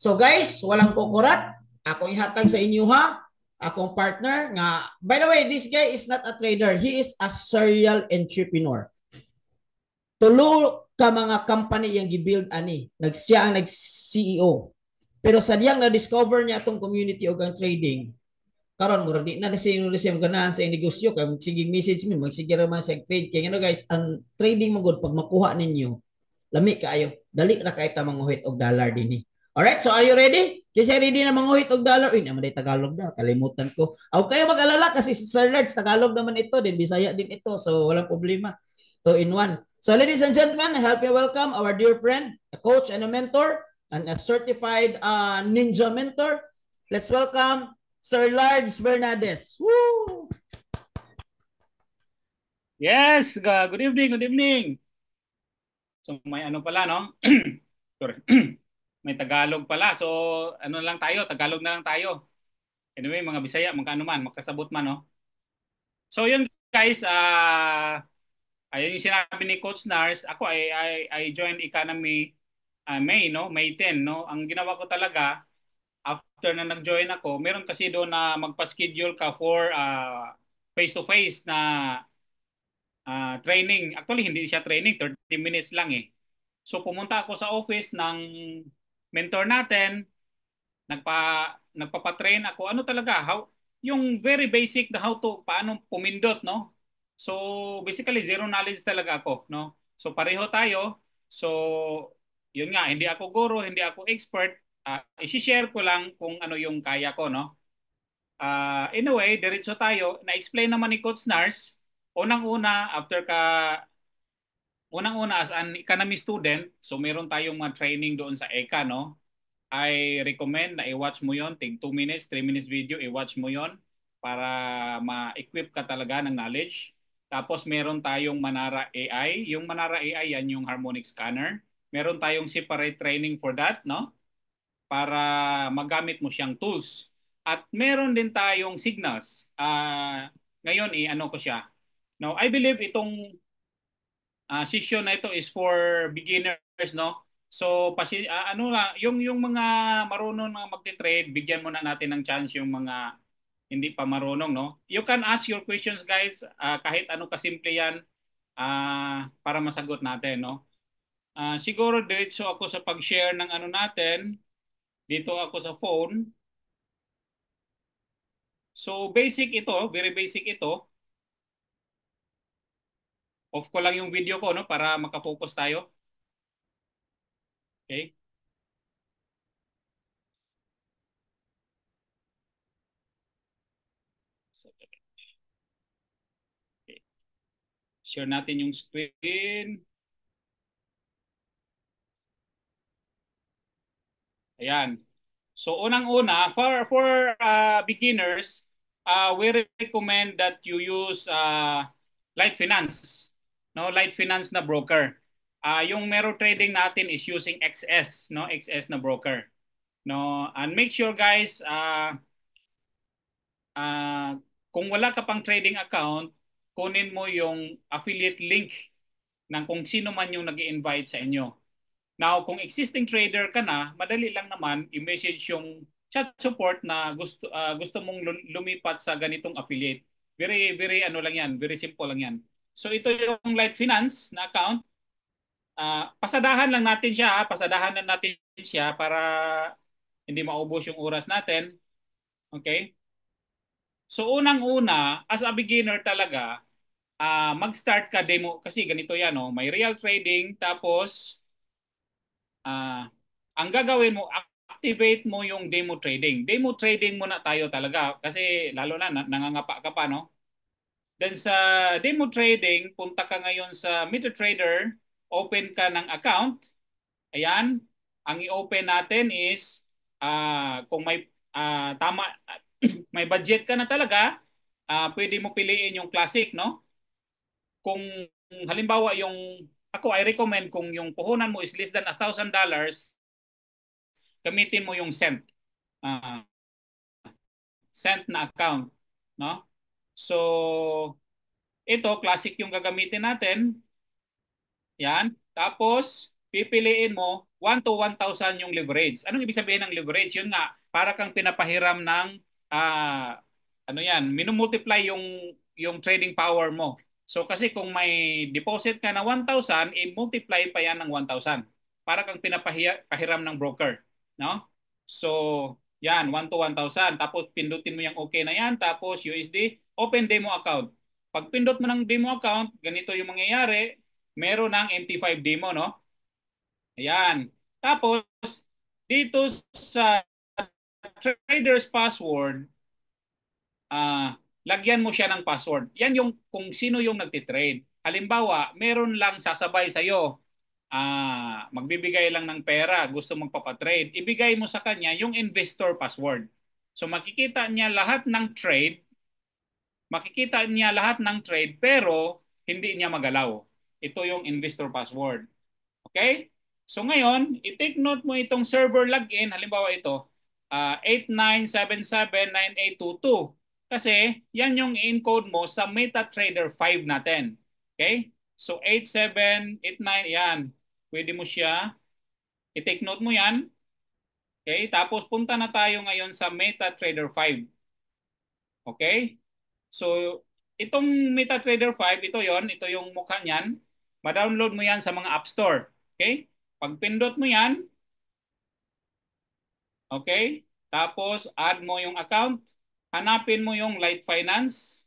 So guys, walang kukurat. Akong ihatag sa inyo ha. Akong partner nga, by the way, this guy is not a trader. He is a serial entrepreneur. Tulo ka mga company yang gibuild ani. Siya ang nag-CEO. Pero sa diyang na-discover niya itong community o ang trading, karon mura di na sino siya ganahan sa negosyo kay sige message mi magsige ra man sa trade kay ano guys ang trading mo good pag makuha ninyo lami kaayo dali ra kay ta manguhit og dollar dinhi. Alright, so are you ready? Kasi ready na manguhit og dollar. Uy, naman day Tagalog na. Kalimutan ko. Aw kayo mag-alala kasi si Sir Large Tagalog naman ito, din Bisaya din ito. So walang problema. Two in one. So ladies and gentlemen, I help you welcome our dear friend, a coach and a mentor, and a certified ninja mentor. Let's welcome Sir Large Bernades. Woo! Yes, good evening, good evening. So may ano pala, no? Sorry. May Tagalog pala. So ano lang tayo, Tagalog na lang tayo. Anyway, mga Bisaya, magkano man, magkasabot man, no? So yun guys, ayun yung sinabi ni Coach Nars, ako I joined Economy May, no? May 10, no? Ang ginawa ko talaga, after na nag-join ako, meron kasi doon na magpa-schedule ka for face-to-face na training. Actually, hindi siya training, 30 minutes lang eh. So pumunta ako sa office ng mentor natin, nagpapatrain ako. Ano talaga, yung very basic na how to, paano pumindot, no? So basically, zero knowledge talaga ako, no? So pareho tayo. So yun nga, hindi ako guro, hindi ako expert. I-share ko lang kung ano yung kaya ko, no? Anyway, diretso tayo. Na-explain naman ni Coach Nars, unang-una, unang-una as an economy student, so meron tayong mga training doon sa ECA, no? I recommend na i-watch mo yon, tig 2 minutes, 3 minutes video, i-watch mo yon para ma-equip ka talaga ng knowledge. Tapos meron tayong Manara AI. Yung Manara AI, yan yung harmonic scanner. Meron tayong separate training for that, no? Para magamit mo siyang tools. At meron din tayong signals. Ngayon, ano ko siya. No, I believe itong session na ito is for beginners, no? So ano na, yung mga marunong na magte-trade, bigyan muna natin ng chance yung mga hindi pa marunong, no? You can ask your questions, guys, kahit ano kasimple 'yan, para masagot natin, no? Siguro diretso ako sa pag-share ng ano natin. Dito ako sa phone. So basic ito, very basic ito. Off ko lang yung video ko, no, para makafocus tayo. Okay? Okay. Share natin yung screen. Ayan. So unang-una, for beginners, we recommend that you use Light Finance. No, Light Finance na broker. Yung Mero Trading natin is using XS, no? XS na broker. No, and make sure guys, kung wala ka pang trading account, kunin mo yung affiliate link ng kung sino man yung nag-i-invite sa inyo. Now, kung existing trader ka na, madali lang naman i-message yung chat support na gusto mong lumipat sa ganitong affiliate. Very very ano lang 'yan, very simple lang 'yan. So ito yung Light Finance na account. Pasadahan lang natin siya, pasadahan lang natin siya para hindi maubos yung oras natin. Okay? So unang-una, as a beginner talaga, mag-start ka demo kasi ganito 'yan, no? May real trading tapos ang gagawin mo, activate mo yung demo trading. Demo trading muna tayo talaga kasi lalo na nangangapa ka pa, no? Then sa demo trading, punta ka ngayon sa MetaTrader, open ka ng account. Ayan, ang i-open natin is kung may tama may budget ka na talaga, pwede mo piliin yung classic, no? Kung halimbawa yung ako I recommend kung yung puhunan mo is less than $1,000, gamitin mo yung uh, cent na account, no? So ito classic yung gagamitin natin. Yan. Tapos pipiliin mo 1 to 1,000 yung leverage. Anong ibig sabihin ng leverage? Yun nga, para kang pinapahiram ng ano yan, minumultiply yung trading power mo. So kasi kung may deposit ka na 1,000, i-multiply pa yan ng 1,000. Para kang pinapahiram ng broker, no? So, yan, 1 to 1,000. Tapos pindutin mo yung okay na yan. Tapos USD, open demo account. Pag pindot mo ng demo account, ganito yung mangyayari. Meron ng MT5 demo, no? Ayan. Tapos, dito sa trader's password, lagyan mo siya ng password. Yan yung kung sino yung nagtitrade. Halimbawa, meron lang sasabay sa'yo, magbibigay lang ng pera, gusto magpapatrade, ibigay mo sa kanya yung investor password. So makikita niya lahat ng trade, pero hindi niya magalaw. Ito yung investor password. Okay? So ngayon, i-take note mo itong server login, halimbawa ito, 89779822. Kasi yan yung i-encode mo sa MetaTrader 5 natin. Okay? So 8789, yan. Pwede mo siya, i-take note mo yan. Okay? Tapos punta na tayo ngayon sa MetaTrader 5. Okay? So itong MetaTrader 5, ito yung mukha niyan. Ma-download mo yan sa mga App Store. Okay? Pag pindot mo yan, okay? Tapos add mo yung account, hanapin mo yung Light Finance.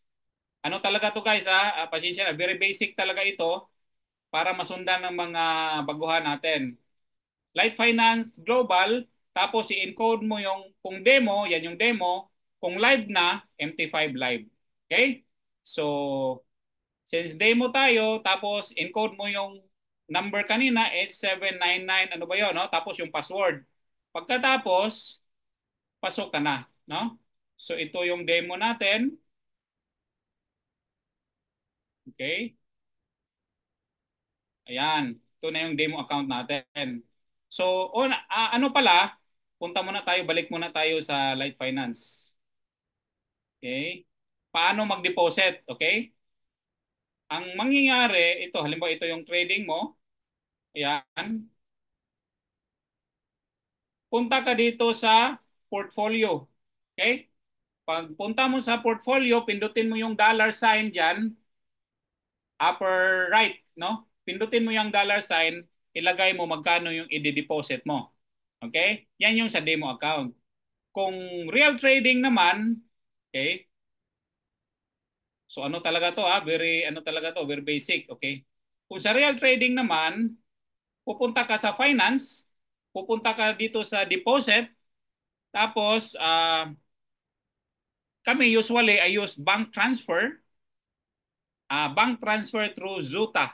Ano talaga to guys ha? Pasensya na, very basic talaga ito para masundan ng mga baguhan natin. Light Finance Global, tapos i-encode mo yung kung demo, yan yung demo. Kung live na, MT5 live. Okay? So, since demo tayo, tapos encode mo yung number kanina, 8799, ano ba yun, no? Tapos yung password. Pagkatapos, pasok ka na, no? So ito yung demo natin. Okay? Ayan, ito na yung demo account natin. So, ano pala, punta muna tayo, balik muna tayo sa Light Finance. Okay? Paano mag-deposit, okay? Ang mangyayari, ito, halimbawa ito yung trading mo. Ayan. Punta ka dito sa portfolio. Okay? Pag punta mo sa portfolio, pindutin mo yung dollar sign dyan, upper right, no? Pindutin mo yung dollar sign, ilagay mo magkano yung i-deposit mo. Okay? Yan yung sa demo account. Kung real trading naman, okay? So ano talaga to very basic, okay? Kung sa real trading naman, pupunta ka sa finance, pupunta ka dito sa deposit, tapos kami usually I use bank transfer through Zuta.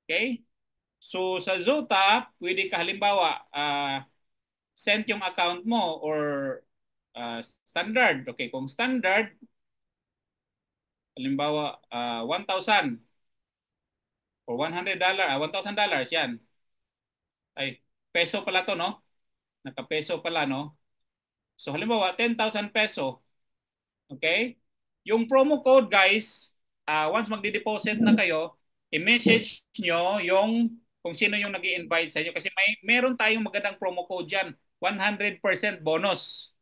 Okay? So sa Zota, pwede ka halimbawa send yung account mo or standard. Okay, kung standard, halimbawa 1,000 or $100, $1,000 yan. Ay, peso pala to, no? Naka-peso pala, no? So halimbawa 10,000 peso. Okay? Yung promo code, guys, once magdi-deposit na kayo, i-message nyo yung kung sino yung nag-i-invite sa inyo kasi meron tayong magandang promo code diyan, 100% bonus.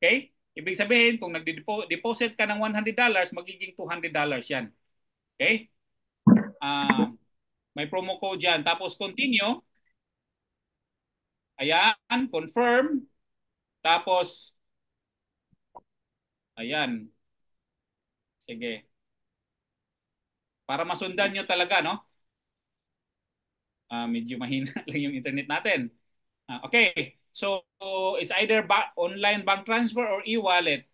Okay? Ibig sabihin, kung nag-deposit ka ng $100, magiging $200 yan. Okay? May promo code yan. Tapos continue. Ayan, confirm. Tapos, ayan. Sige. Para masundan nyo talaga, no? Medyo mahina lang yung internet natin. Okay. So, it's either online bank transfer or e-wallet.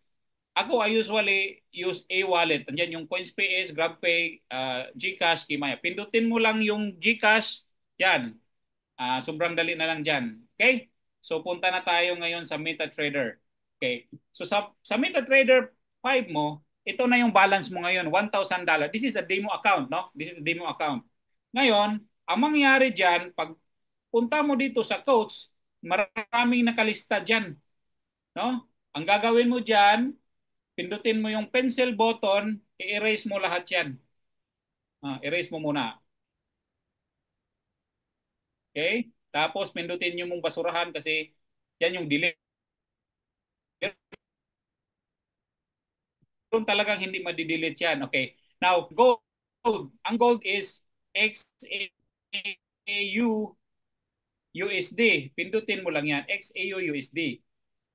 Ako, I usually use e-wallet. Andiyan yung CoinsPay, GrabPay, GCash, Kimaya. Pindutin mo lang yung GCash. Yan. Sobrang dali na lang dyan. Okay? So, punta na tayo ngayon sa MetaTrader. Okay. So, sa MetaTrader 5 mo, ito na yung balance mo ngayon, $1,000. This is a demo account, no? This is a demo account. Ngayon, ang mangyayari dyan, pag punta mo dito sa coach, maraming nakalista dyan. No? Ang gagawin mo dyan, pindutin mo yung pencil button, i-erase mo lahat yan. Erase mo muna. Okay? Tapos pindutin niyo mong basurahan kasi yan yung delete. Kung talagang hindi madidelete yan. Okay. Now, gold. Ang gold is XAU USD. Pindutin mo lang yan. XAU USD.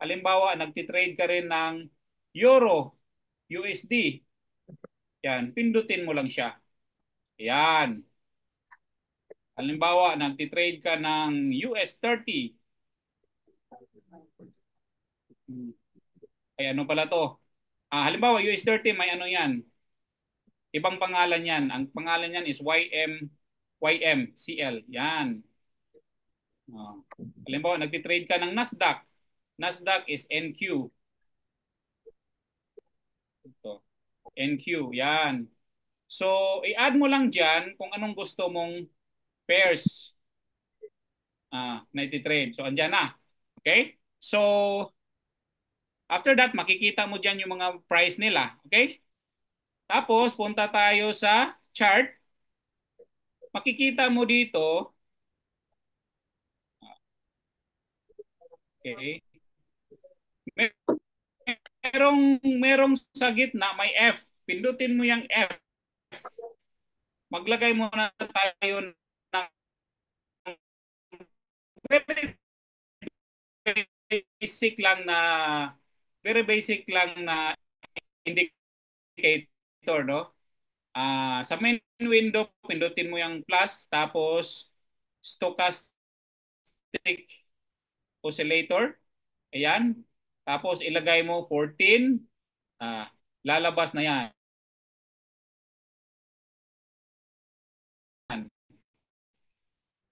Halimbawa, nagtitrade ka rin ng Euro USD. Yan. Pindutin mo lang siya. Yan. Halimbawa, nagtitrade ka ng US 30. Ay, ano pala to? Halimbawa, US 30, may ano yan. Ibang pangalan yan. Ang pangalan yan is YMCL. Yan. Halimbawa, nagtitrade ka ng Nasdaq. Nasdaq is NQ. Ito. NQ. Yan. So, i-add mo lang dyan kung anong gusto mong pairs na iti-trade. So, andyan na. Okay? So, after that, makikita mo dyan yung mga price nila. Okay? Tapos, punta tayo sa chart. Makikita mo dito. Okay? Merong sa gitna, may F. Pindutin mo yung F. Maglagay muna tayo ng very basic lang na indicator, no? Sa main window, pindutin mo yung plus, tapos stochastic oscillator. Ayan. Tapos ilagay mo 14. Lalabas na yan.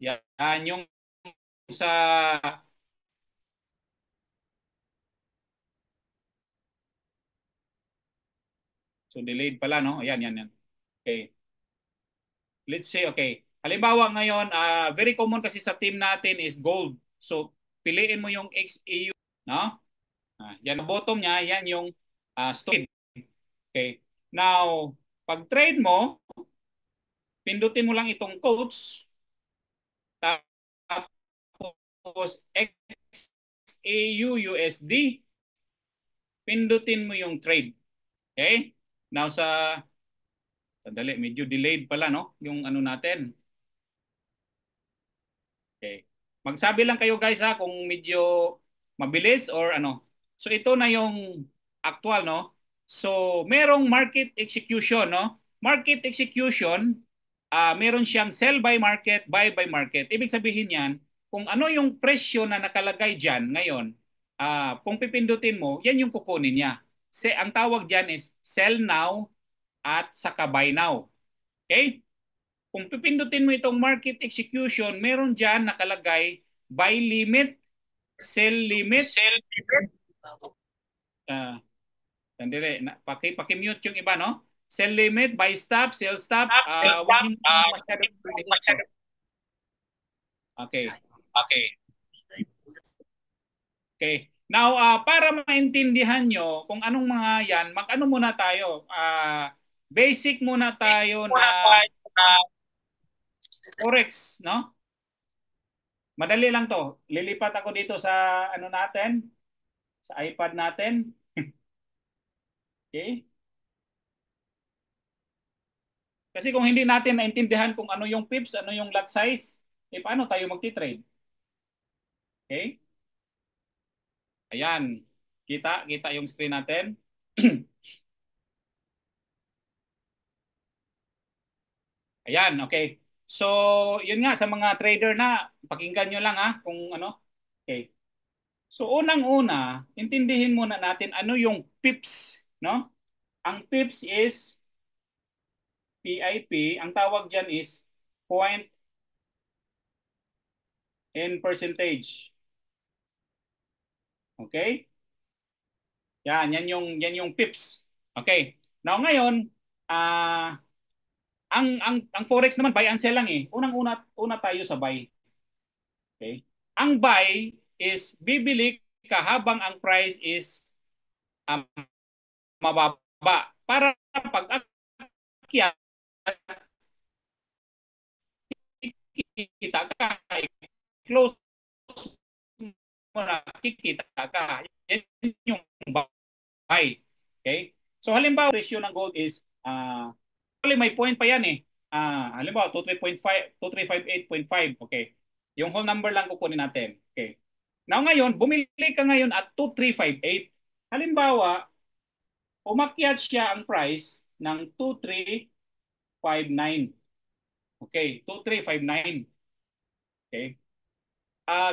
Yan yung sa so delayed pala, no? Ayan, yan. Okay. Let's say, okay. Halimbawa ngayon, very common kasi sa team natin is gold. So, piliin mo yung XAU, no? Yan ang bottom niya, yan yung stock. Okay. Now, pag trade mo, pindutin mo lang itong quotes. Tapos XAU USD. Pindutin mo yung trade. Okay? Now sandali, medyo delayed pala, no? Yung ano natin. Okay. Magsabi lang kayo guys ha kung medyo mabilis or ano. So ito na yung actual, no? So merong market execution, no? Market execution, meron siyang sell by market, buy by market. Ibig sabihin yan, kung ano yung presyo na nakalagay diyan ngayon, kung pipindutin mo, yan yung kukunin niya. Ang tawag diyan is sell now at saka buy now. Okay? Kung pipindutin mo itong market execution, meron dyan nakalagay buy limit, sell limit. Sandali, paki-mute yung iba, no? Sell limit, buy stop, sell stop. Huwag niyo masyadong. Okay. Okay. Now, para maintindihan nyo kung anong mga yan, mag-ano muna tayo. Basic muna tayo na Forex, no? Madali lang to. Lilipat ako dito sa ano natin, sa iPad natin. Okay? Kasi kung hindi natin naintindihan kung ano yung pips, ano yung lot size, paano tayo magti-trade? Okay? Ayan. Kita yung screen natin. Ayan, okay. So, yun nga sa mga trader na pakinggan nyo lang ha kung ano. Okay. So, unang-una, intindihin muna natin ano yung pips, no? Ang pips is PIP, ang tawag diyan is point in percentage. Okay? Yan yung pips. Okay. Now ngayon, ang forex naman buy and sell lang eh. Una tayo sa buy. Okay? Ang buy is bibili ka habang ang price is mababa para pag akyat kikita ka, close mo na, kikita ka. Yan yung buy. Okay? So halimbawa, ratio ng gold is, actually may point pa yan eh. Halimbawa, 2358.5. Okay. Yung whole number lang kukunin natin. Okay. Now ngayon, bumili ka ngayon at 2358. Halimbawa, umakyat siya ang price ng 2359. Okay, 2359. Okay.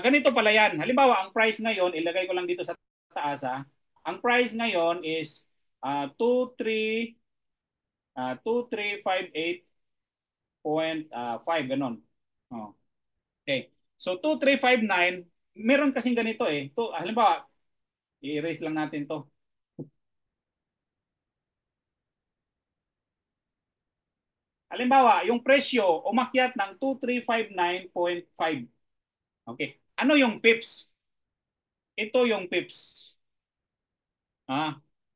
Ganito pala yan. Halimbawa, ang price ngayon, ilagay ko lang dito sa taas ha. Ang price ngayon is 2358.5 ganon. Oh. Okay. So 2359, meron kasing ganito eh. Halimbawa, i-erase lang natin to. Halimbawa, yung presyo umakyat ng 2359.5. Okay. Ano yung pips? Ito yung pips.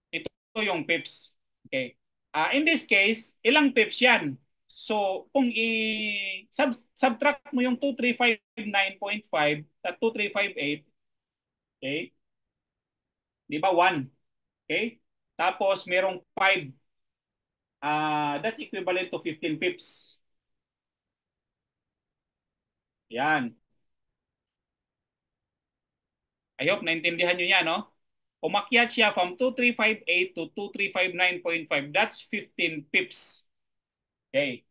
Ito yung pips. Okay. In this case, ilang pips yan? So, kung i-subtract mo yung 2359.5 at 2358, okay? Di ba 1? Okay? Tapos merong 5. That's equivalent to 15 pips. Yan. I hope naintindihan nyo yan, no? Umakyat siya from 2358 to 2359.5. That's 15 pips. Okay.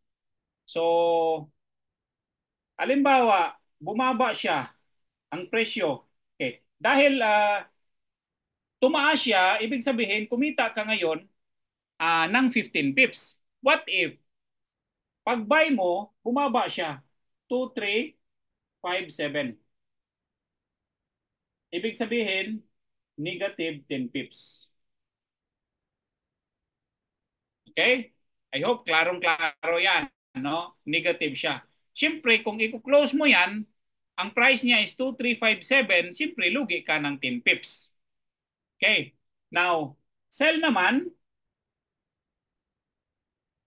So, halimbawa, bumaba siya ang presyo. Okay. Dahil tumaas siya, ibig sabihin, kumita ka ngayon ng 15 pips. What if, pag buy mo, bumaba siya, 2357. Ibig sabihin, negative 10 pips. Okay? I hope klarong-klaro yan. No? Negative siya. Siyempre, kung i-close mo yan, ang price niya is 2357, siyempre, lugi ka ng 10 pips. Okay? Now, sell naman,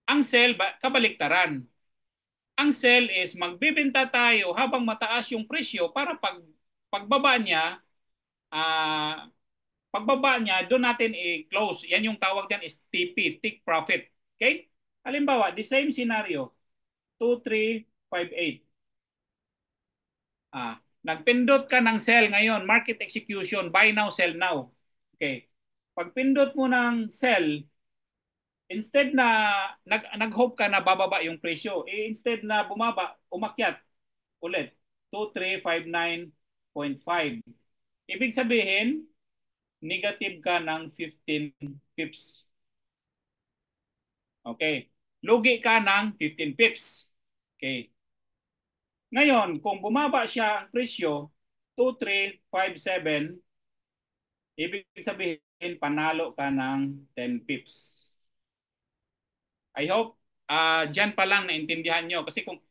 ang sell, kabaliktaran. Ang sell is magbibenta tayo habang mataas yung presyo para pagbaba niya, doon natin i-close. Yan yung tawag dyan is TP, take profit. Okay? Halimbawa, the same scenario, 2358. Nagpindot ka ng sell ngayon, market execution, buy now, sell now. Okay. Pagpindot mo ng sell, instead na nag-hope ka na bababa yung presyo, instead na bumaba, umakyat ulit, 2359.5. Ibig sabihin, negative ka ng 15 pips. Okay. Lugi ka ng 15 pips. Okay. Ngayon, kung bumaba siya ang presyo, 2357, ibig sabihin, panalo ka ng 10 pips. I hope dyan pa lang naintindihan nyo. Kasi kung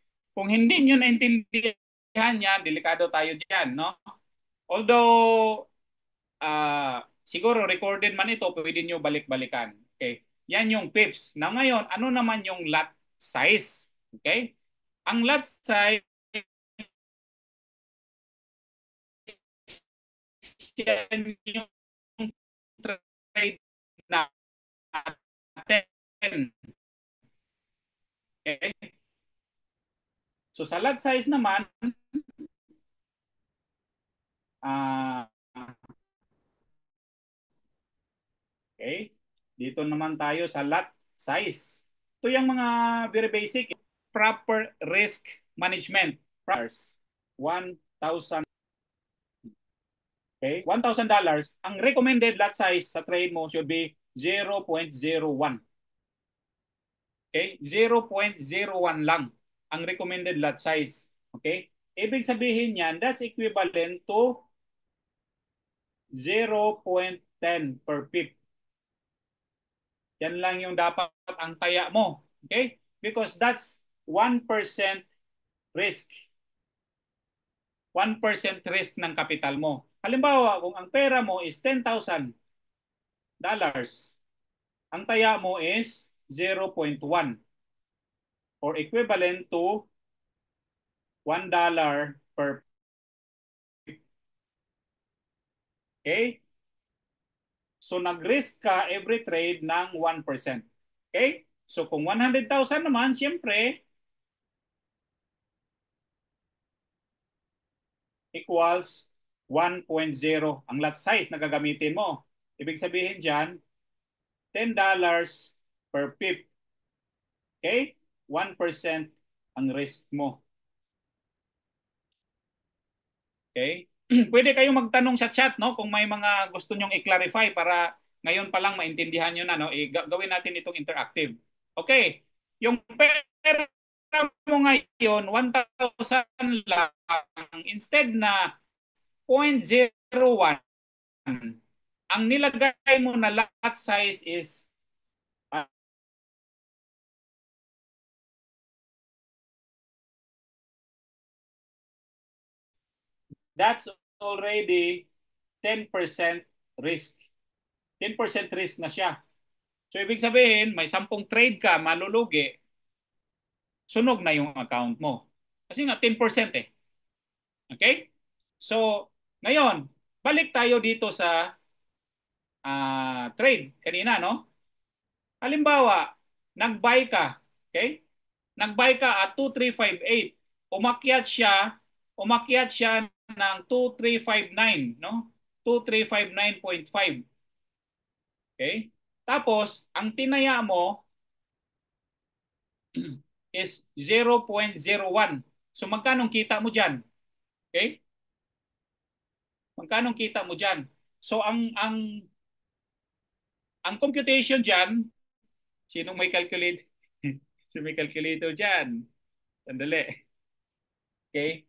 hindi nyo naintindihan yan, delikado tayo dyan. No? Although, siguro recorded man ito, pwede nyo balik-balikan. Okay? Yan yung pips. Na ngayon, ano naman yung lot size? Okay? Ang lot size yan yung trade natin. Okay? So sa lot size naman, okay, dito naman tayo sa lot size. Ito yung mga very basic, proper risk management. $1,000. Okay, $1,000. Ang recommended lot size sa trade mo should be 0.01. Okay, 0.01 lang ang recommended lot size. Okay, ibig sabihin yan, that's equivalent to 0.10 per pip. Yan lang yung dapat ang taya mo. Okay, because that's 1% risk. 1% risk ng kapital mo. Halimbawa, kung ang pera mo is $10,000, ang taya mo is 0.1 or equivalent to $1 per pip. Okay? So nag-risk ka every trade ng 1%. Okay? So kung 100,000 naman, siyempre, equals 1.0 ang lot size na gagamitin mo. Ibig sabihin dyan, $10 per pip. Okay? 1% ang risk mo. Okay? Pwede kayong magtanong sa chat, no, kung may mga gusto nyong i-clarify para ngayon pa lang maintindihan nyo na, no, gawin natin itong interactive. Okay, yung pera mo ngayon 1,000 lang, instead na 0.01, ang nilagay mo na lot size is that's already 10% risk. 10% risk na siya. So ibig sabihin, may 10 trade ka, malulugi, sunog na yung account mo. Kasi nga 10% eh. Okay? So, ngayon, balik tayo dito sa trade kanina, no? Halimbawa, nag-buy ka, okay? Nag-buy ka at 2358. Umakyat siya ng 2359, no? 2359.5. Okay? Tapos, ang tinaya mo is 0.01. So magkano kita mo diyan? Okay? Magkano kita mo diyan? So ang computation diyan, sino may calculate? Sino may calculator diyan? Sandali. Okay?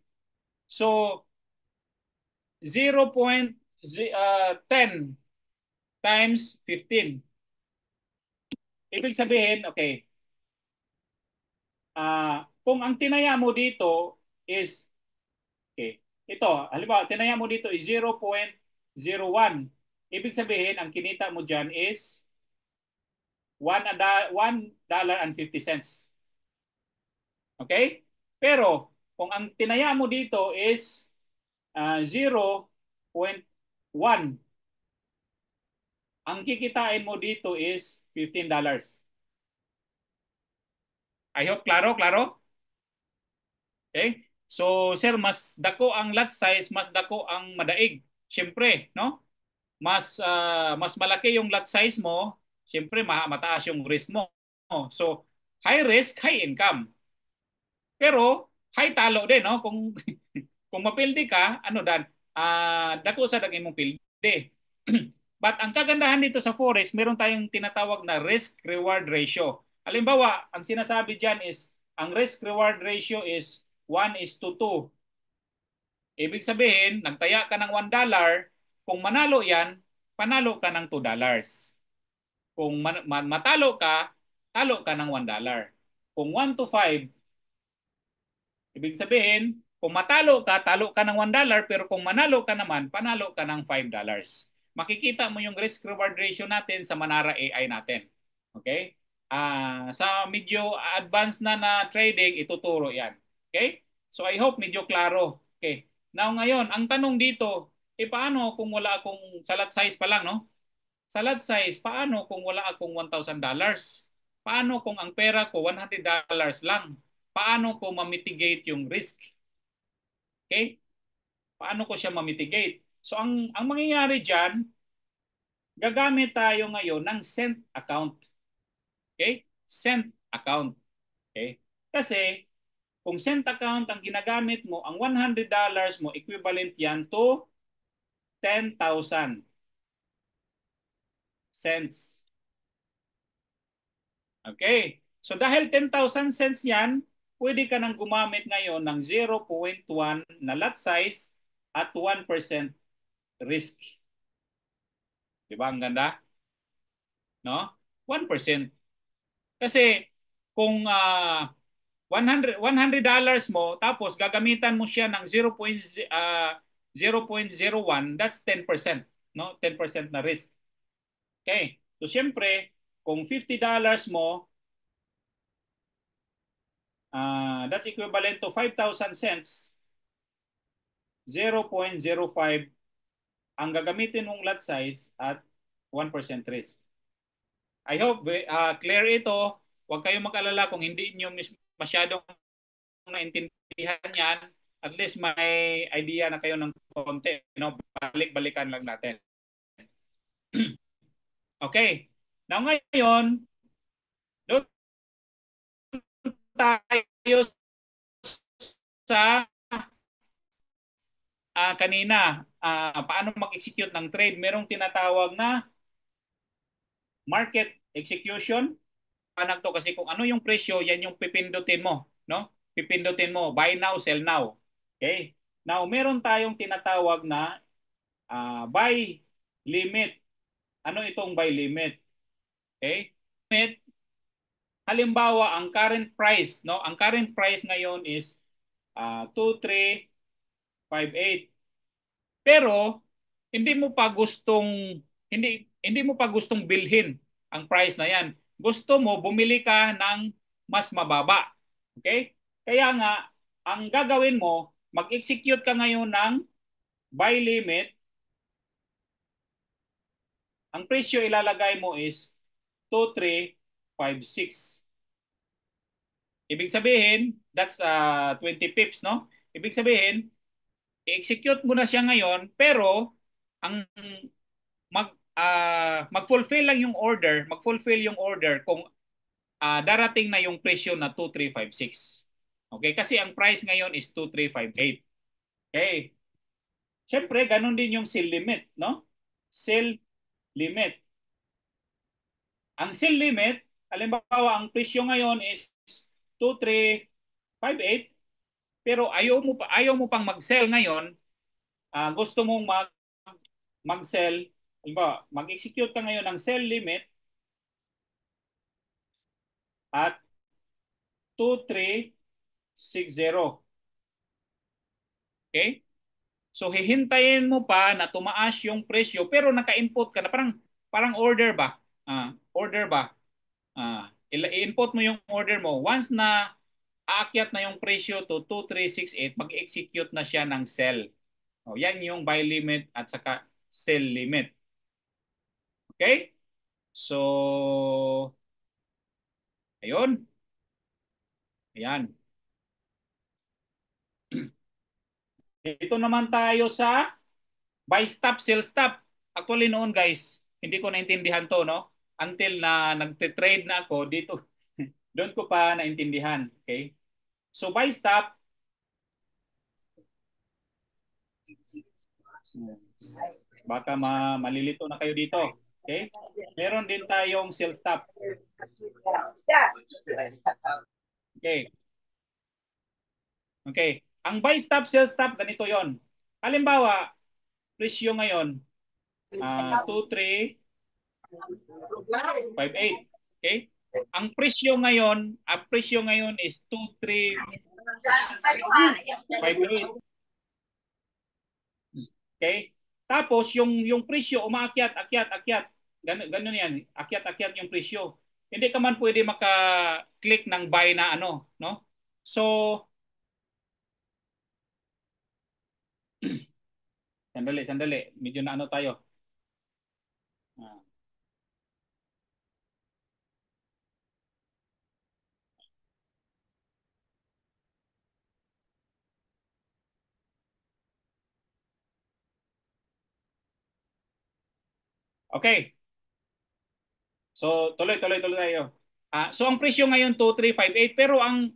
So 0.10 times 15. Ibig sabihin, okay, kung ang tinaya mo dito is, okay, ito, halimbawa, tinaya mo dito is 0.01. Ibig sabihin, ang kinita mo dyan is $1.50. Okay? Pero, kung ang tinaya mo dito is 0.1, ang kikitain mo dito is $15. I hope klaro, klaro? Okay? So, sir, mas dako ang lot size, mas dako ang madaig. Siyempre, no? Mas malaki yung lot size mo, siyempre mataas yung risk mo. So, high risk, high income. Pero high talo din, no? Kung kung mapildi ka, ano dan, dako sa daging mong pildi. But ang kagandahan dito sa forex, meron tayong tinatawag na risk reward ratio. Halimbawa, ang sinasabi diyan is ang risk reward ratio is 1:2. Ibig sabihin, nagtaya ka ng $1, kung manalo yan, panalo ka ng $2. Kung matalo ka, talo ka ng $1. Kung 1:5, ibig sabihin, kung matalo ka, talo ka ng $1, pero kung manalo ka naman, panalo ka ng $5. Makikita mo yung risk-reward ratio natin sa Manara AI natin. Okay? Sa medyo advanced na trading, ituturo yan. Okay? So I hope medyo klaro. Okay. Now ngayon, ang tanong dito, paano kung wala akong salat size pa lang, no? Salat size, paano kung wala akong $1,000? Paano kung ang pera ko $100 lang? Paano ko ma-mitigate yung risk? Okay? Paano ko siya ma-mitigate? So ang mangyayari diyan, gagamit tayo ngayon ng cent account. Okay? Cent account. Okay? Kasi kung cent account ang ginagamit mo, ang $100 mo, equivalent yan to 10,000 cents. Okay. So dahil 10,000 cents yan, pwede ka nang gumamit ngayon ng 0.1 na lot size at 1% risk. Diba ang ganda? No? 1%. Kasi kung $100 mo, tapos gagamitan mo siya ng 0.01, that's 10%. No? 10% na risk. Okay. So, siyempre, kung $50 mo, That's equivalent to 5,000 cents. 0.05 ang gagamitin mong lot size at 1% risk. I hope clear ito. Huwag kayong mag-alala kung hindi nyo masyadong naintindihan yan. At least may idea na kayo ng konti. Balik-balikan lang natin. Okay. Now ngayon, doon tayo sa kanina. Paano mag-execute ng trade? Merong tinatawag na market execution. Anak to kasi kung ano yung presyo, yan yung pipindutin mo, no? Pipindutin mo, buy now, sell now. Okay? Now, meron tayong tinatawag na buy limit. Ano itong buy limit? Okay? Limit, halimbawa, ang current price, no? Ang current price ngayon is 2358. Pero hindi mo pa gustong hindi mo pa gustong bilhin ang price na yan. Gusto mo bumili ka ng mas mababa. Okay? Kaya nga ang gagawin mo, mag-execute ka ngayon ng buy limit. Ang presyo ilalagay mo is 2356. Ibig sabihin, that's 20 pips, no? Ibig sabihin, i-execute mo na siya ngayon, pero ang mag-fulfill lang yung order, mag-fulfill yung order kung darating na yung presyo na 2356. Okay? Kasi ang price ngayon is 2358. Okay? Siyempre, ganun din yung sell limit, no? Sell limit. Ang sell limit, halimbawa, ang presyo ngayon is 2358, pero ayaw mo pang mag-sell ngayon, gusto mong mag-sell, mag-execute ka ngayon ng sell limit at 2360. Okay? So hihintayin mo pa na tumaas yung presyo pero naka-input ka na parang order ba? Order ba? I-input mo yung order mo. Once na aakyat na yung presyo to 2368, mag-execute na siya ng sell. Yan yung buy limit at saka sell limit. Okay? So ayun. Ayan. Dito naman tayo sa buy stop, sell stop. Actually noon guys, hindi ko naintindihan to, no? Until na nagte-trade na ako dito, doon ko pa naintindihan. Okay? So buy stop, baka malilito na kayo dito. Okay? Meron din tayong sell stop. Okay. Okay. Ang buy stop, sell stop, ganito yon. Halimbawa, presyo ngayon, 2358. Okay? Ang presyo ngayon is 2358. Okay? Tapos yung presyo umaakyat, akyat. Ganun yan. Akyat yung presyo. Hindi ka man pwede maka-click ng buy na ano, no? So sandali. Medyo na ano tayo. Okay. So tuloy tayo. So ang presyo ngayon 2358 pero ang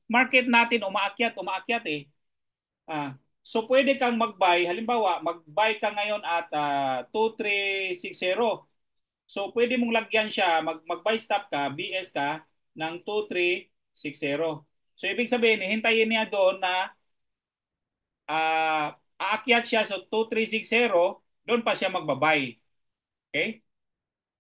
market natin umaakyat eh. So pwede kang mag-buy, halimbawa mag-buy ka ngayon at 2360. So pwede mong lagyan siya, mag-buy stop ka, BS ka ng 2360. So ibig sabihin, hintayin niya doon na aakyat siya sa 2360, doon pa siya magbabay. Okay?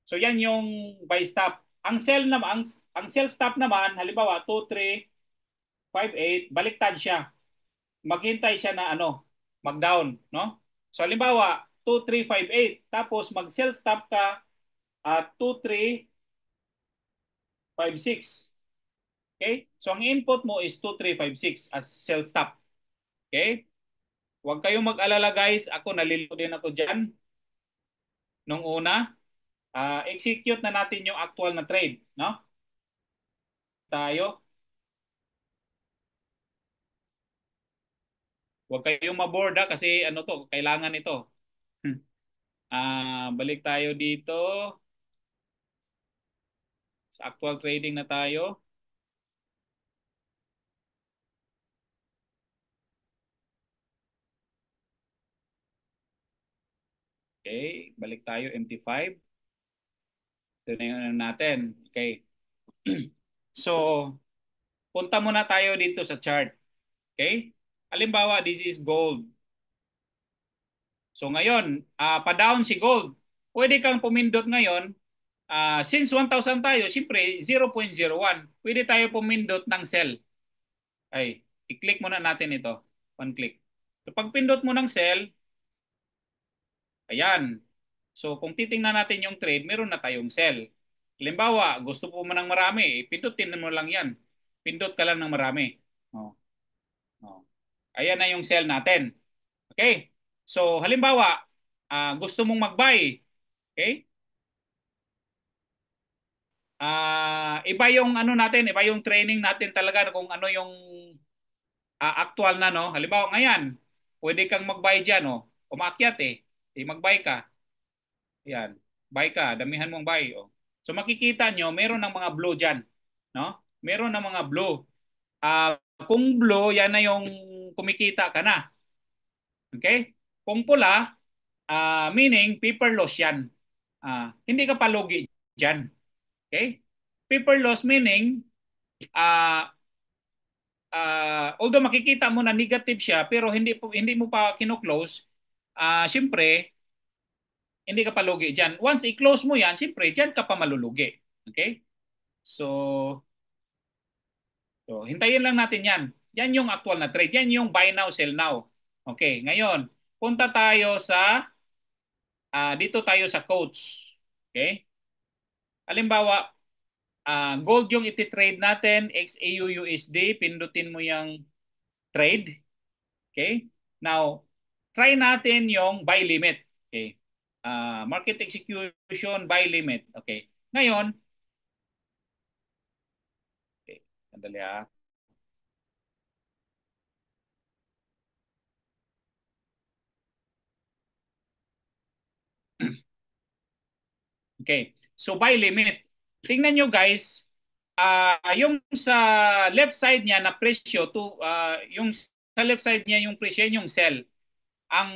So yan yung buy stop. Ang sell naman, ang sell stop naman, halimbawa 2358, baliktad siya. Maghintay siya na mag-down, no? So halimbawa 2358, tapos mag-sell stop ka at 2356. Okay? So ang input mo is 2356 as sell stop. Okay? Huwag kayong mag-alala guys. Ako nalilito din ako dyan. Nung una, execute na natin yung actual na trade. No? Tayo. Huwag kayong maborda kasi ano to, kailangan ito. Balik tayo dito. Sa actual trading na tayo. Okay, balik tayo MT5. Ito na yung ano natin. Okay. So, punta muna tayo dito sa chart. Okay? Halimbawa, this is gold. So ngayon, pa-down si gold. Pwede kang pumindot ngayon. Since 1,000 tayo, siyempre 0.01. Pwede tayo pumindot ng sell. Ay, i-click muna natin ito. One click. So pag pindot mo ng sell, ayan. So kung titingnan natin yung trade, meron na tayong sell. Halimbawa, gusto po mo ng marami, pindutin mo lang yan. Pindot ka lang ng marami. Oh. Oh. Ayan na yung sell natin. Okay? So halimbawa, gusto mong mag-buy. Okay? Iba yung ano natin, iba yung training natin talaga kung ano yung actual na no. Halimbawa ngayon, pwede kang mag-buy diyan oh. Umakyat eh. Mag-buy ka. Yan. Buy ka, damihan mong buy oh. So makikita nyo, meron ng mga blue diyan, no? Meron ng mga blue. Kung blue, yan na yung kumikita ka na. Okay? Kung pula, meaning paper loss yan. Hindi ka palugi diyan. Okay? Paper loss meaning although makikita mo na negative siya pero hindi mo pa kino-close, syempre hindi ka pa lugi diyan. Once i-close mo 'yan, syempre diyan ka pa malulugi. Okay? So hintayin lang natin 'yan. Yan yung actual na trade. Yan yung buy now, sell now. Okay, ngayon, punta tayo sa dito tayo sa coach. Okay? Halimbawa, gold yung iti-trade natin, XAU USD, pindutin mo yung trade. Okay? Now, try natin yung buy limit. Okay? Market execution, buy limit. Okay. Ngayon, okay, sandali ah. Okay. So, buy limit. Tingnan nyo guys, yung sa left side niya na presyo, yung sa left side niya yung presyo, yung sell. Ang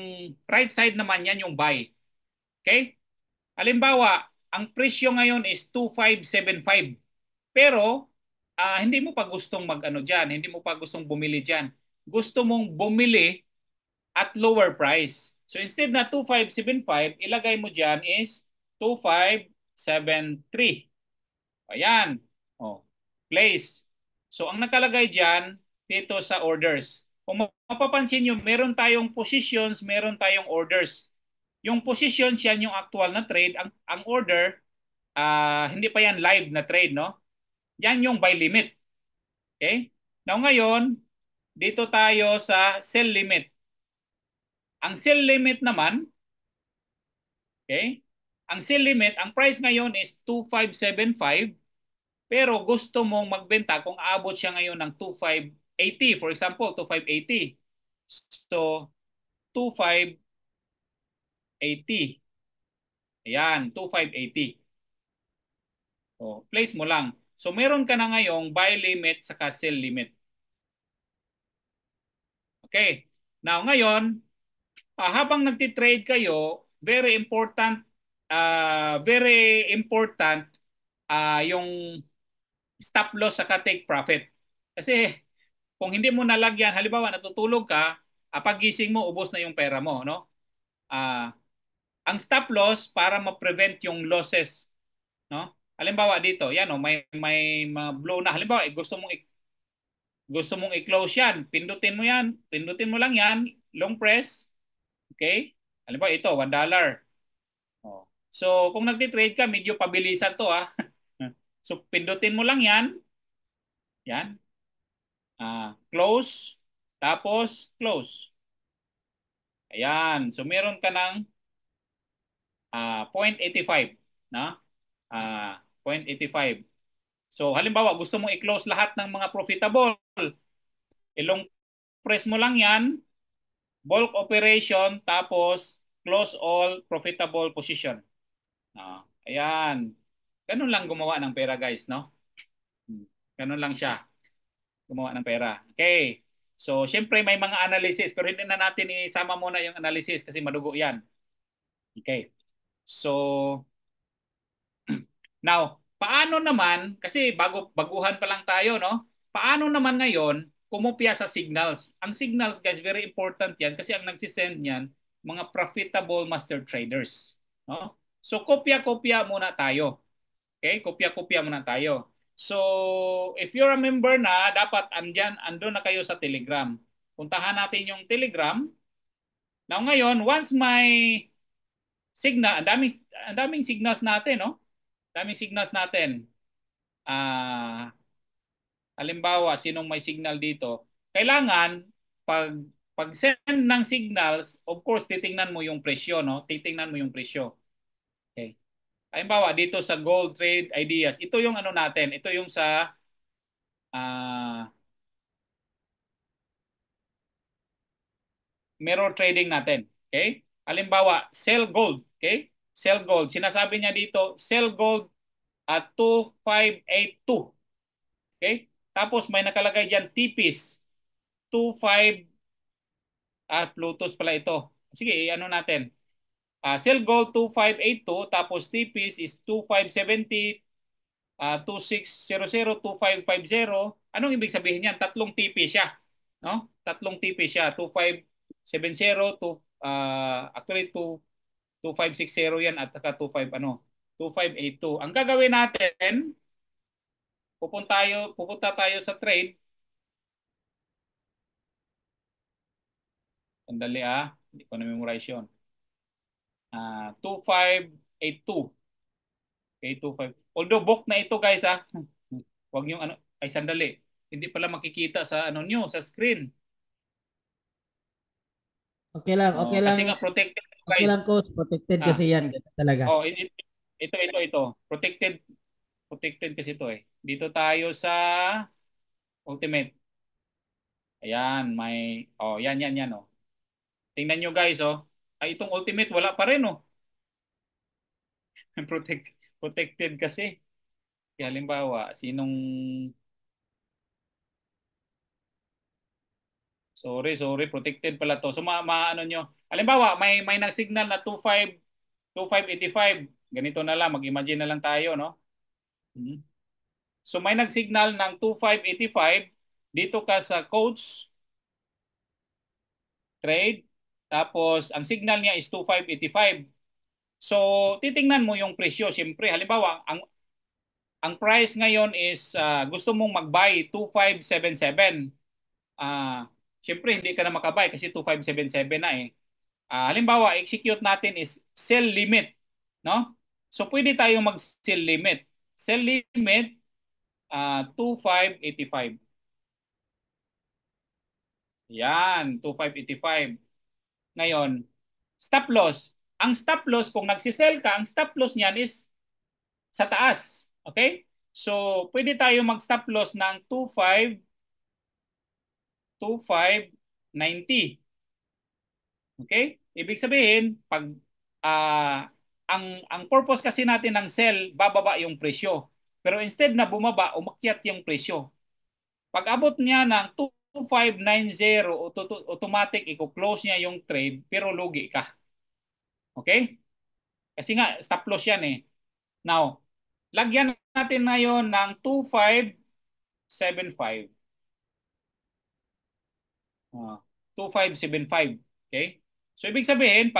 right side naman yan yung buy. Okay? Halimbawa, ang presyo ngayon is 2,575. Pero hindi mo pa gustong mag-ano diyan, hindi mo pa gustong bumili diyan. Gusto mong bumili at lower price. So instead na 2,575, ilagay mo diyan is 2,573. Ayan. Oh, place. So ang nakalagay diyan dito sa orders. Kung mapapansin niyo, meron tayong positions, meron tayong orders. Yung positions yan yung actual na trade, ang order hindi pa yan live na trade, no? Yan yung buy limit. Okay? Now ngayon, dito tayo sa sell limit. Ang sell limit naman, okay? Ang sell limit, ang price ngayon is 2,575, pero gusto mong magbenta kung aabot siya ngayon ng 2,580, for example, 2,580. So, 2,580. Ayan, 2,580. So, place mo lang. So, meron ka na ngayong buy limit saka sell limit. Okay. Now, ngayon, habang nagtitrade kayo, very important yung stop loss saka take profit. Kasi kung hindi mo nalagyan, halimbawa natutulog ka, pagising mo, ubos na yung pera mo, no? Ang stop loss para ma-prevent yung losses, no? Halimbawa dito, yan oh, may blow na. Halimbawa, gusto mong i-close yan, pindutin mo lang yan, long press, okay? Halimbawa ito, $1. Oh. So, kung nagti-trade ka, medyo pabilisan to ah. So, pindutin mo lang yan. Yan. Close. Tapos close. Ayan. So meron ka ng 0.85. Na? 0.85. So halimbawa gusto mong i-close lahat ng mga profitable. Ilong press mo lang yan. Bulk operation. Tapos close all profitable position. Ayan. Ganun lang gumawa ng pera guys, no? Ganun lang siya gumawa ng pera. Okay. So, syempre may mga analysis pero hindi na natin isama muna yung analysis kasi madugo yan. Okay. So, now, paano naman, kasi baguhan pa lang tayo, no? Paano naman ngayon kumopya sa signals? Ang signals, guys, very important yan kasi ang nagsisend niyan, mga profitable master traders. No? So, kopya-kopya muna tayo. Okay? Kopya-kopya muna tayo. So, if you remember na, dapat andun na kayo sa Telegram. Puntahan natin yung Telegram. Now ngayon, once may signal, ang daming signals natin, no? Daming signals natin. Halimbawa, sinong may signal dito? Kailangan, pag send ng signals, of course, titingnan mo yung presyo, no? Titingnan mo yung presyo. Okay. Halimbawa, dito sa Gold Trade Ideas, ito yung ano natin, ito yung sa mirror trading natin. Okay? Halimbawa, sell gold. Okay? Sell gold. Sinasabi niya dito, sell gold at 2582. Okay? Tapos may nakalagay diyan TPs 25 Plutus pala ito. Sige, ano natin. Sell gold 2582 tapos TPs is 2570 2600 2550. Anong ibig sabihin niyan? Tatlong TP siya, no? Tatlong TP siya. 2570 to actually 2560 yan at saka 2582. Ang gagawin natin, pupunta tayo sa trade. Sandali hindi ko na-memorize yun. 2582. Okay, 25. Although book na ito guys Huwag yung ay sandali. Hindi pala makikita sa nyo, sa screen. Okay lang, okay lang. Kasi nga protected guys. Okay lang coach, protected kasi yan talaga. Ito. Protected kasi ito Dito tayo sa Ultimate. Ayan, yan Tingnan nyo guys Ay itong Ultimate wala pa rin Protected kasi. Kaya halimbawa, Sorry, protected pala to. So maano nyo. Halimbawa, may nag-signal na 2585. Ganito na lang, mag-imagine na lang tayo, no? So may nag-signal ng 2585 dito ka sa coach trade. Tapos ang signal niya is 2585. So titingnan mo yung presyo. Siyempre, halimbawa, ang price ngayon is gusto mong mag-buy 2577. Siyempre, hindi ka na makabay kasi 2577 na halimbawa, execute natin is sell limit. No? So, pwede tayong mag-sell limit. Sell limit, 2585. Yan, 2585. Ngayon, stop loss. Ang stop loss, kung nagsisell ka, ang stop loss niyan is sa taas. Okay? So, pwede tayo mag-stop loss ng 2590. Okay? Ibig sabihin, pag ang purpose kasi natin ng sell, bababa yung presyo. Pero instead na bumaba, umakyat yung presyo. Pag abot niya ng 2590, automatic i-close niya yung trade pero lugi ka. Okay? Kasi nga stop loss yan Now, lagyan natin ngayon ng 2575. 2575. Okay? So ibig sabihin,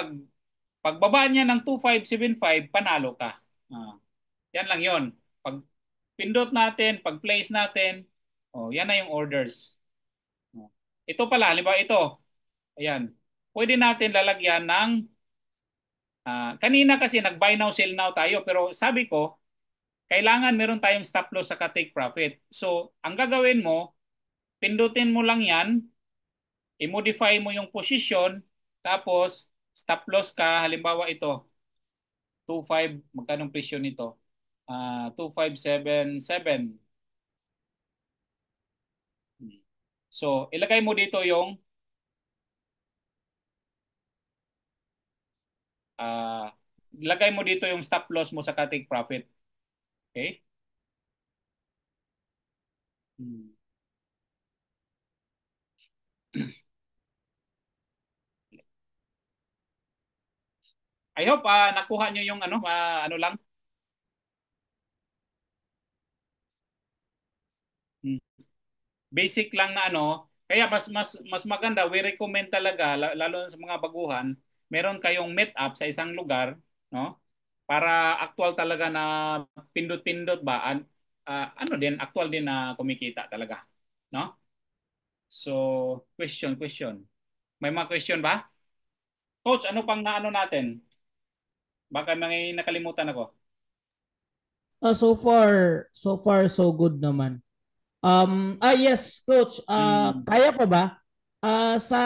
pagbaba niya ng 2575, panalo ka. Yan lang yon. Pag pindot natin, pag place natin, yan na yung orders. Ito pala, halimbawa ito. Ayan. Pwede natin lalagyan ng kanina kasi nag-buy now, sell now tayo. Pero sabi ko, kailangan meron tayong stop loss sa take profit. So, ang gagawin mo, pindutin mo lang yan, i-modify mo yung position, tapos stop loss ka, halimbawa ito, 2.5, magkanong presyo nito? 2.577. So, ilagay mo dito yung ilagay mo dito yung stop loss mo sa take profit. Okay? I hope nakuha nyo yung ano lang. Basic lang na ano. Kaya mas maganda, we recommend talaga lalo sa mga baguhan, meron kayong meet up sa isang lugar, no? Para actual talaga na pindot-pindot ba ano din actual din na kumikita talaga, no? So, question. May mga question ba? Coach, ano pang naano natin? Baka may nakalimutan ako. So far so good naman. Yes, coach. Kaya pa ba? Sa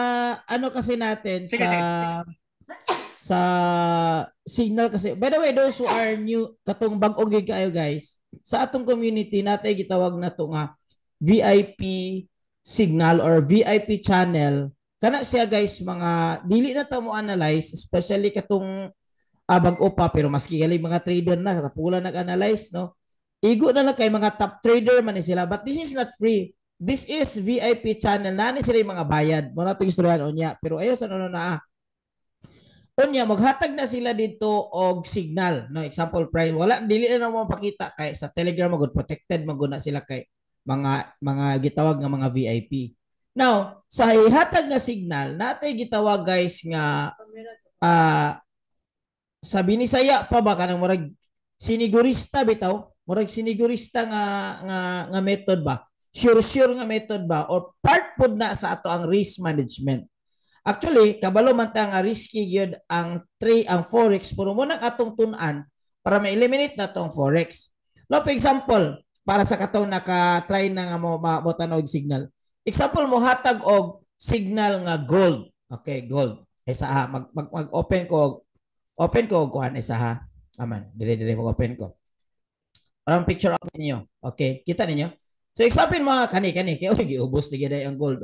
ano kasi natin Sige. sa signal kasi. By the way, those who are new katong bag-o gid kayo guys, sa atong community natay gitawag na to nga VIP signal or VIP channel. Kana siya guys mga dili na ta mo analyze, especially katong bag-o pa pero maski gali mga trader na kapula nag-analyze, no? Igo na lang kay mga top trader man sila, but this is not free. This is VIP channel na ni sila yung mga bayad. Mo na to istoryan unya, pero ayo sa ano na unya maghatag na sila dito og signal, no? Example price wala dili na mo makita kay sa Telegram magud protected maguna sila kay mga gitawag nga mga VIP. Now, sa ihatag nga signal natay gitawag guys nga sa binisaya pa ba kanang murag sinigurista bitaw, murag sinigurista nga method ba? Sure nga method ba or part pod na sa ato ang risk management. Actually, kabalo man ta nga risky gyud ang forex pero mo nang atong tun-an para ma-eliminate na tong forex. No, for example, para sa katong naka-try na nga mo tanog signal. Example mo hatag og signal nga gold. Okay, gold. Isa mag-open ko kuan isa ha. Aman, dire mo open ko. Parang picture up ninyo. Okay, kita ninyo? So example mga kani kay giubos ni gid ang gold.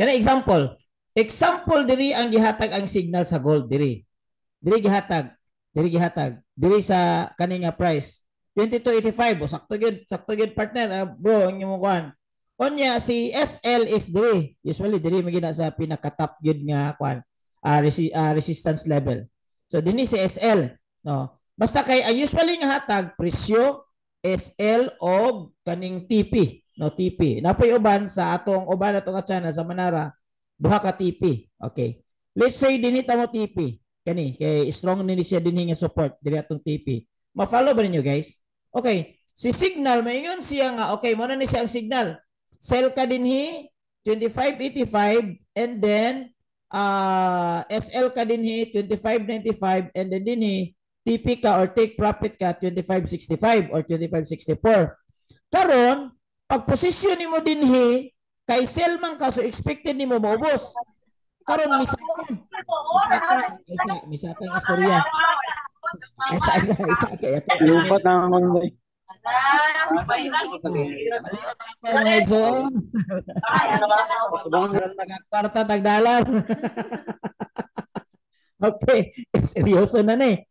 Kana example diri ang gihatag ang signal sa gold diri. Diri gihatag diri sa kani nga price 2285 sakto gid partner bro ang imong kuan. Onya si SL is diri. Usually diri magina sa pinaka-top gid nga kuan resistance level. So dinhi si SL, no. Basta kay usually nga hatag presyo SL o kaning TP, no, TP. Napoy uban sa atong nga channel sa Manara duha ka TP. Okay. Let's say dinhi ta mo TP. Kani kay strong ni siya dinhi nga support diri atong TP. Ma-follow ba ninyo guys? Okay. Si signal maingon siya nga okay mo na ni siya ang signal. Sell ka dinhi 2585 and then SL ka dinhi 2595 and then dinhi TP ka or take profit ka 2565 or 2564. Karon pag posisyon nimo dinhi kay sell man ka so expected nimo maubos. Karon misaka ang istorya. Isa kay ato. Lupat na ang Nagkakwarta tagdalan. Okay, seryoso na ni.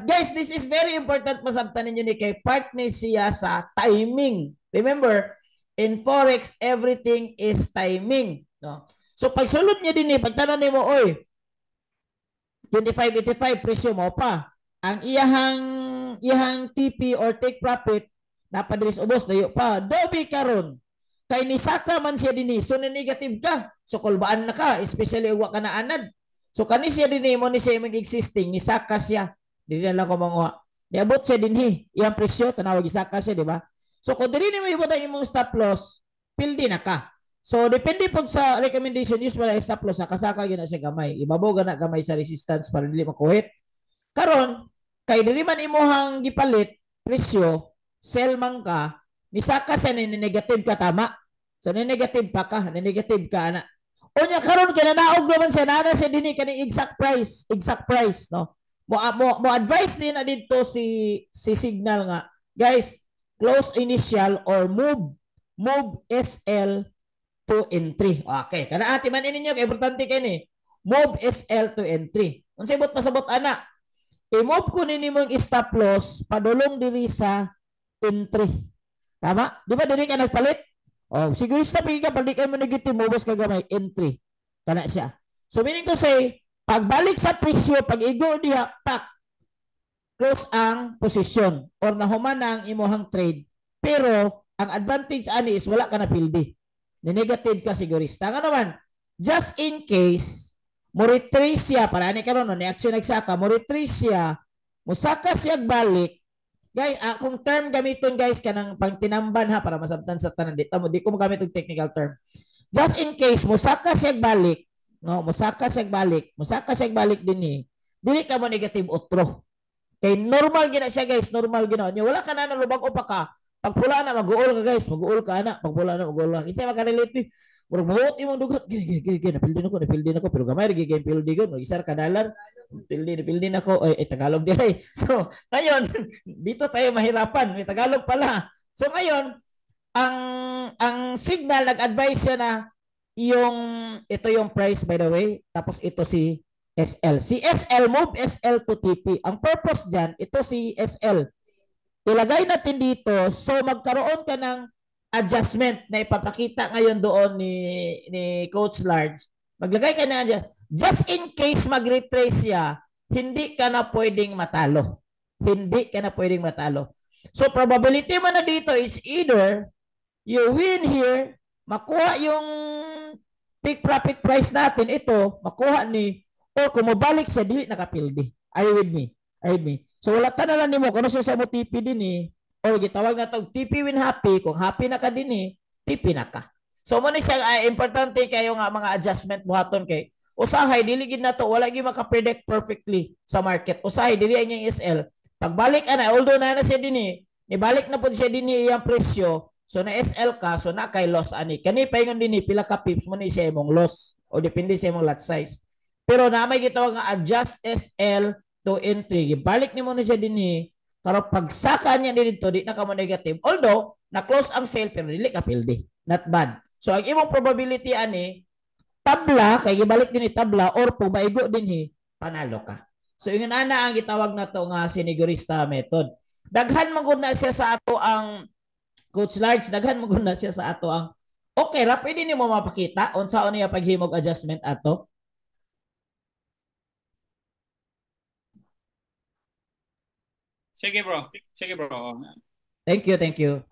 Guys, this is very important masabtan ninyo ni kay part ni siya sa timing. Remember, in forex everything is timing, no? So pag sulod niya din pagtanan nimo oy 2585 presyo mo pa. Ang iyahang TP or take profit napadres ubos dayo pa. Dobi karon. Kay nisaka man siya dinhi so negative ka. So kulbaan na ka, especially wa ka na anad. So kani siya dinhi mo ni siya mag-existing nisaka siya. Dili na lang ko manguha. Niabot siya dinhi. Iyang presyo tanawag isaka siya, di ba? So kung dili nimo ibot ang imong stop loss, pildi na ka. So depende po sa recommendation usually stop loss kasaka gyud na siya gamay. Ibabaw na gamay sa resistance para dili makuhit. Karon kay dili man imuhang gipalit presyo, sell man ka, nisaka sa negative ka, tama? So, negative pa ka, negative ka, ana. Unya karon kinanaog naman siya nana siya dinhi kani exact price no. Mo advice din na dito si Signal nga, guys, close initial or move SL to entry. Okay, kana ati man ninyo kay importante kay ni. Move SL to entry. Unsay bot pasabot ana? I-move ko nimo yung stop loss padulong diri sa entry. Tama? Di ba diri ka nagpalit? Oh, sigurista pigi ka pag di ka mo negative mobos ka gamay entry. Kana siya. So meaning to say, pagbalik sa presyo, pag igo diha, pak, close ang position or nahuman na ang imuhang trade. Pero ang advantage ani is wala ka na pildi. Ni-negative ka sigurista. Nga naman, just in case, mo retrace siya, para ani karon no, ni action nagsaka, mo retrace siya, musaka siya balik. Guys, kung term gamiton guys kanang pangtinamban ha para masabtan sa tanan dito mo di ko magamit og technical term. Just in case musaka siya balik, no, musaka siya balik dinhi. Dili ka mo negative utro. Kay normal gina siya guys, normal gina. Wala ka na nalubag upa ka. Pagpula na mag-uol ka guys, mag-uol ka na, pagpula na mag-uol ka. Kinsa makarelate murag muot imong dugot, gigi napildi nako pero gamay gigi pildi gud, isar ka dollar. Pildi na ko Tagalog di ay. So, ngayon, dito tayo mahirapan. May Tagalog pala. So, ngayon, ang Signal nag-advise siya na ito yung price by the way. Tapos ito si SL. Si SL, move SL to TP. Ang purpose dyan, ito si SL. Ilagay natin dito. So, magkaroon ka ng adjustment na ipapakita ngayon doon ni Coach Large. Maglagay ka na dyan. Just in case mag-retrace siya, hindi ka na pwedeng matalo. Hindi ka na pwedeng matalo. So, probability mo na dito is either you win here, makuha yung take profit price natin, ito, makuha ni, or kung mabalik siya, di nakapildi. Are you with me? Are you with me? So, wala ta na lang nimo kung ano siya mo TP din or gitawag na ito, TP win happy. Kung happy na ka din TP na ka. So, muna siya, importante kayo nga mga adjustment buhaton kay usahay, diligid na to, wala gyud maka-predict perfectly sa market. Usahay, dili ang SL. Pagbalik ana, although na siya din nibalik na po siya din iyang presyo, so na SL ka, so na kay loss ani. Kani paingon din pila ka pips mo ni siya imong loss o depende sa imong lot size. Pero na may gitawag nga adjust SL to entry. Balik nimo na siya din pero pagsaka niya dito, di na ka mo negative. Although, na-close ang sale, pero dili ka pildi. Not bad. So, ang imong probability ani, tabla, kay gibalik din tabla, or kung maigo din panalo ka. So, yung ana ang gitawag na to nga sinigurista method. Daghan magud na siya sa ato ang Coach Large, daghan magud na siya sa ato ang okay ra, pwede nimo mapakita unsaon niya paghimog adjustment ato. Sige bro. Sige bro. Thank you, thank you.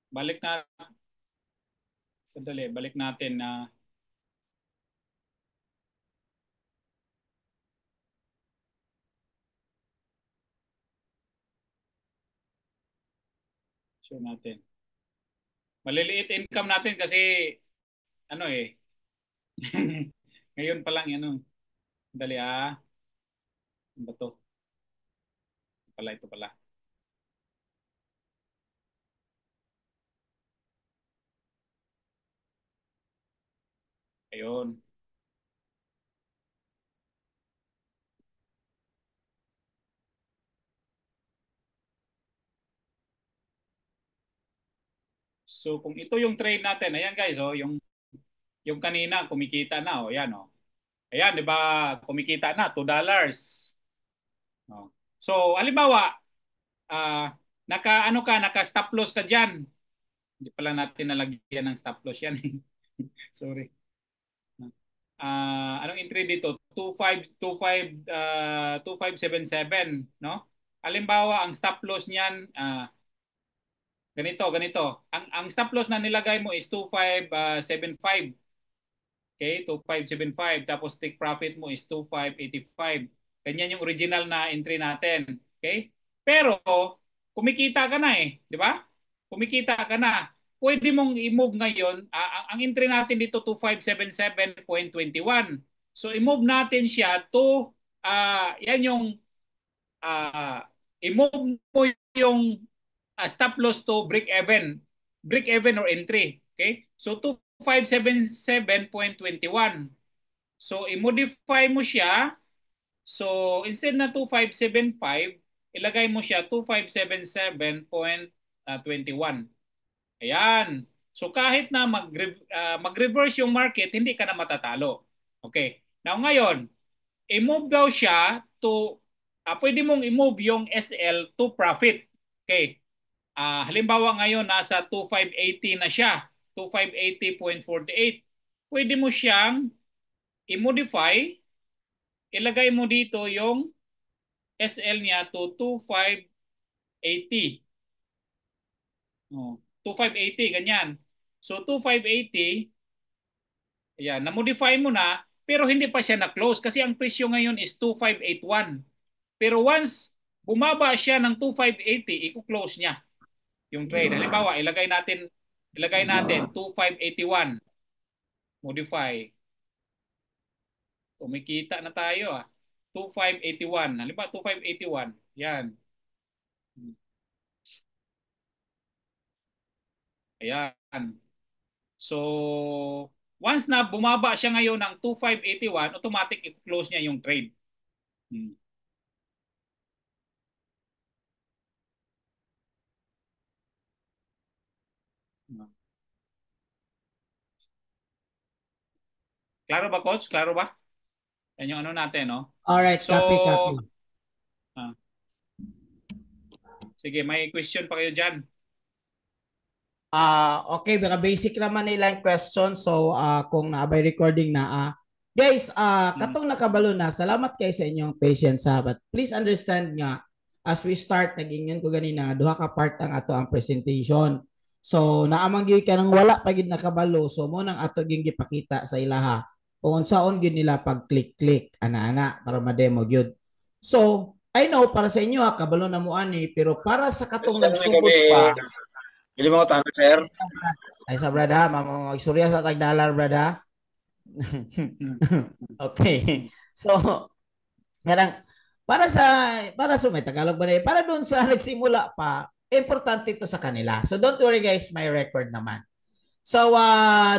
Balik na. Sandali, balik natin na show natin. Maliliit income natin kasi ano ngayon pa lang Dali Ano ba to? Ito pala. Ayun. So kung ito yung trade natin, ayan guys, yung kanina kumikita na, yan Ayan, 'di ba? Kumikita na $2. So, halimbawa, naka stop loss ka diyan. Hindi pala natin nalagyan ng stop loss yan. Sorry. Anong entry dito? 2577, no? Halimbawa, ang stop loss niyan ganito. Ang stop loss na nilagay mo is 2575. Okay, 2575 tapos take profit mo is 2585. Ganyan yung original na entry natin. Okay? Pero kumikita ka na 'di ba? Kumikita ka na. Pwede mong i-move ngayon. Ang entry natin dito 2577.21. So i-move natin siya to yan yung i-move mo yung stop loss to break even or entry. Okay? So 2577.21. So i-modify mo siya. So instead na 2575, ilagay mo siya 2577.21. Ayan. So kahit na mag-reverse yung market, hindi ka na matatalo. Okay. Now ngayon, i-move daw siya to pwede mong i-move yung SL to profit. Okay. Halimbawa ngayon nasa 2580 na siya, 2580.48. Pwede mo siyang i-modify, ilagay mo dito yung SL niya to 2580. 2580 ganyan. So 2580, ayan, na-modify mo na pero hindi pa siya na-close kasi ang presyo ngayon is 2581. Pero once bumaba siya ng 2580, i-close niya yung trade. Halimbawa, ilagay natin 2581. Modify. Kumikita na tayo 2581. Halimbawa 2581. Yan. Ayan. So, once na bumaba siya ngayon ng 2581, automatic i-close niya yung trade. Klaro ba, Coach? Klaro ba? Yan yung ano natin, no? Alright, so, copy. Sige, may question pa kayo dyan? Okay, baka basic naman nilang question. So, kung naabay recording na, guys, katong nakabalo na, salamat kayo sa inyong patience but please understand nga, as we start, naging yun ko ganina, duha ka part ang ato ang presentation. So, naamang gyud ka nang wala pagid nakabalo, so mo nang ato gyud gipakita sa ilaha. Kung unsaon gyud nila pag click ana-ana para ma-demo gyud. So, I know para sa inyo kabalo na mo ani, pero para sa katong nagsugod pa, Pili mo tanong, sir. Ay sa brada, mag-istorya sa tagdalar brada. Okay. So, para sa may Tagalog ba para doon sa nagsimula pa, importante ito sa kanila. So don't worry guys, may record naman. So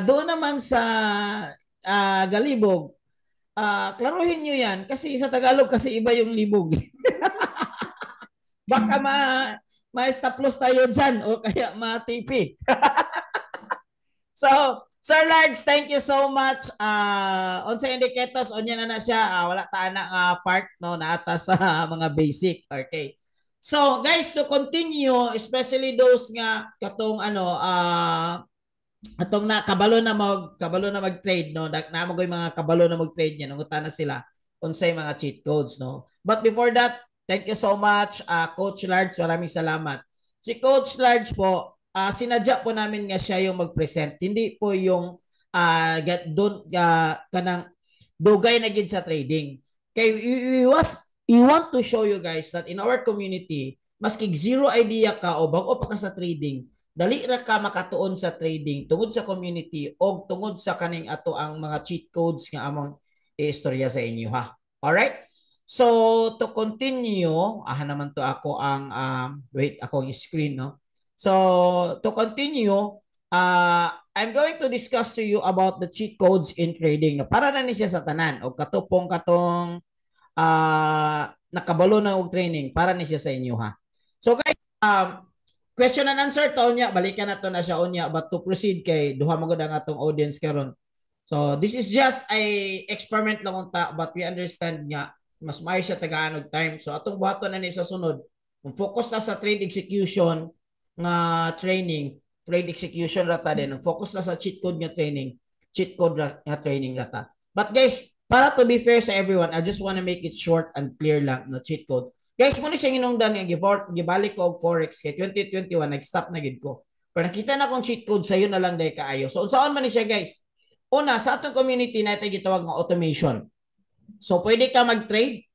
doon naman sa Galibog, klaruhin nyo yan kasi sa Tagalog kasi iba yung libog. Baka ma-stop loss tayo dyan o kaya ma-TP. So, Sir Large, thank you so much. On sa indicators, on yan na siya. Wala tayo na part no, na atas sa mga basic. Okay. So, guys, to continue, especially those nga katong atong na kabalo na mag-trade no, na mo mga kabalo na mag-trade niya, nangutan na sila unsay mga cheat codes no. But before that, thank you so much Coach Large, maraming salamat. Si Coach Large po, sinadya po namin nga siya yung mag-present. Hindi po yung kanang dugay na gid sa trading. Kay we want to show you guys that in our community, maski zero idea ka o bago pa ka sa trading, dali ra ka makatuon sa trading tungod sa community o tungod sa kaning ato ang mga cheat codes nga among istorya sa inyo ha. Alright? So to continue, naman to ako ang wait ako yung screen no. So to continue, I'm going to discuss to you about the cheat codes in trading no. Para na ni siya sa tanan o katupong katong nakabalo na og training para ni siya sa inyo ha. So guys, question and answer to niya, balikan na to na siya unya, but to proceed kay duha mo gud ang atong audience karon. So this is just a experiment lang unta, but we understand nga mas maayo siya tagaan og time. So atong buhaton na ni sa sunod, focus na sa trade execution nga training, trade execution rata din. Focus na sa cheat code nga training, cheat code nga training rata. But guys, para to be fair sa everyone, I just want to make it short and clear lang no cheat code. Guys, muna siya ginungdan nga gibalik ko og forex kay 2021 nag-stop na gid ko. Pero nakita na kong cheat code sayo na lang day kaayo. So unsaon man ni siya guys? Una, sa atong community natin gitawag nga automation. So pwede ka mag-trade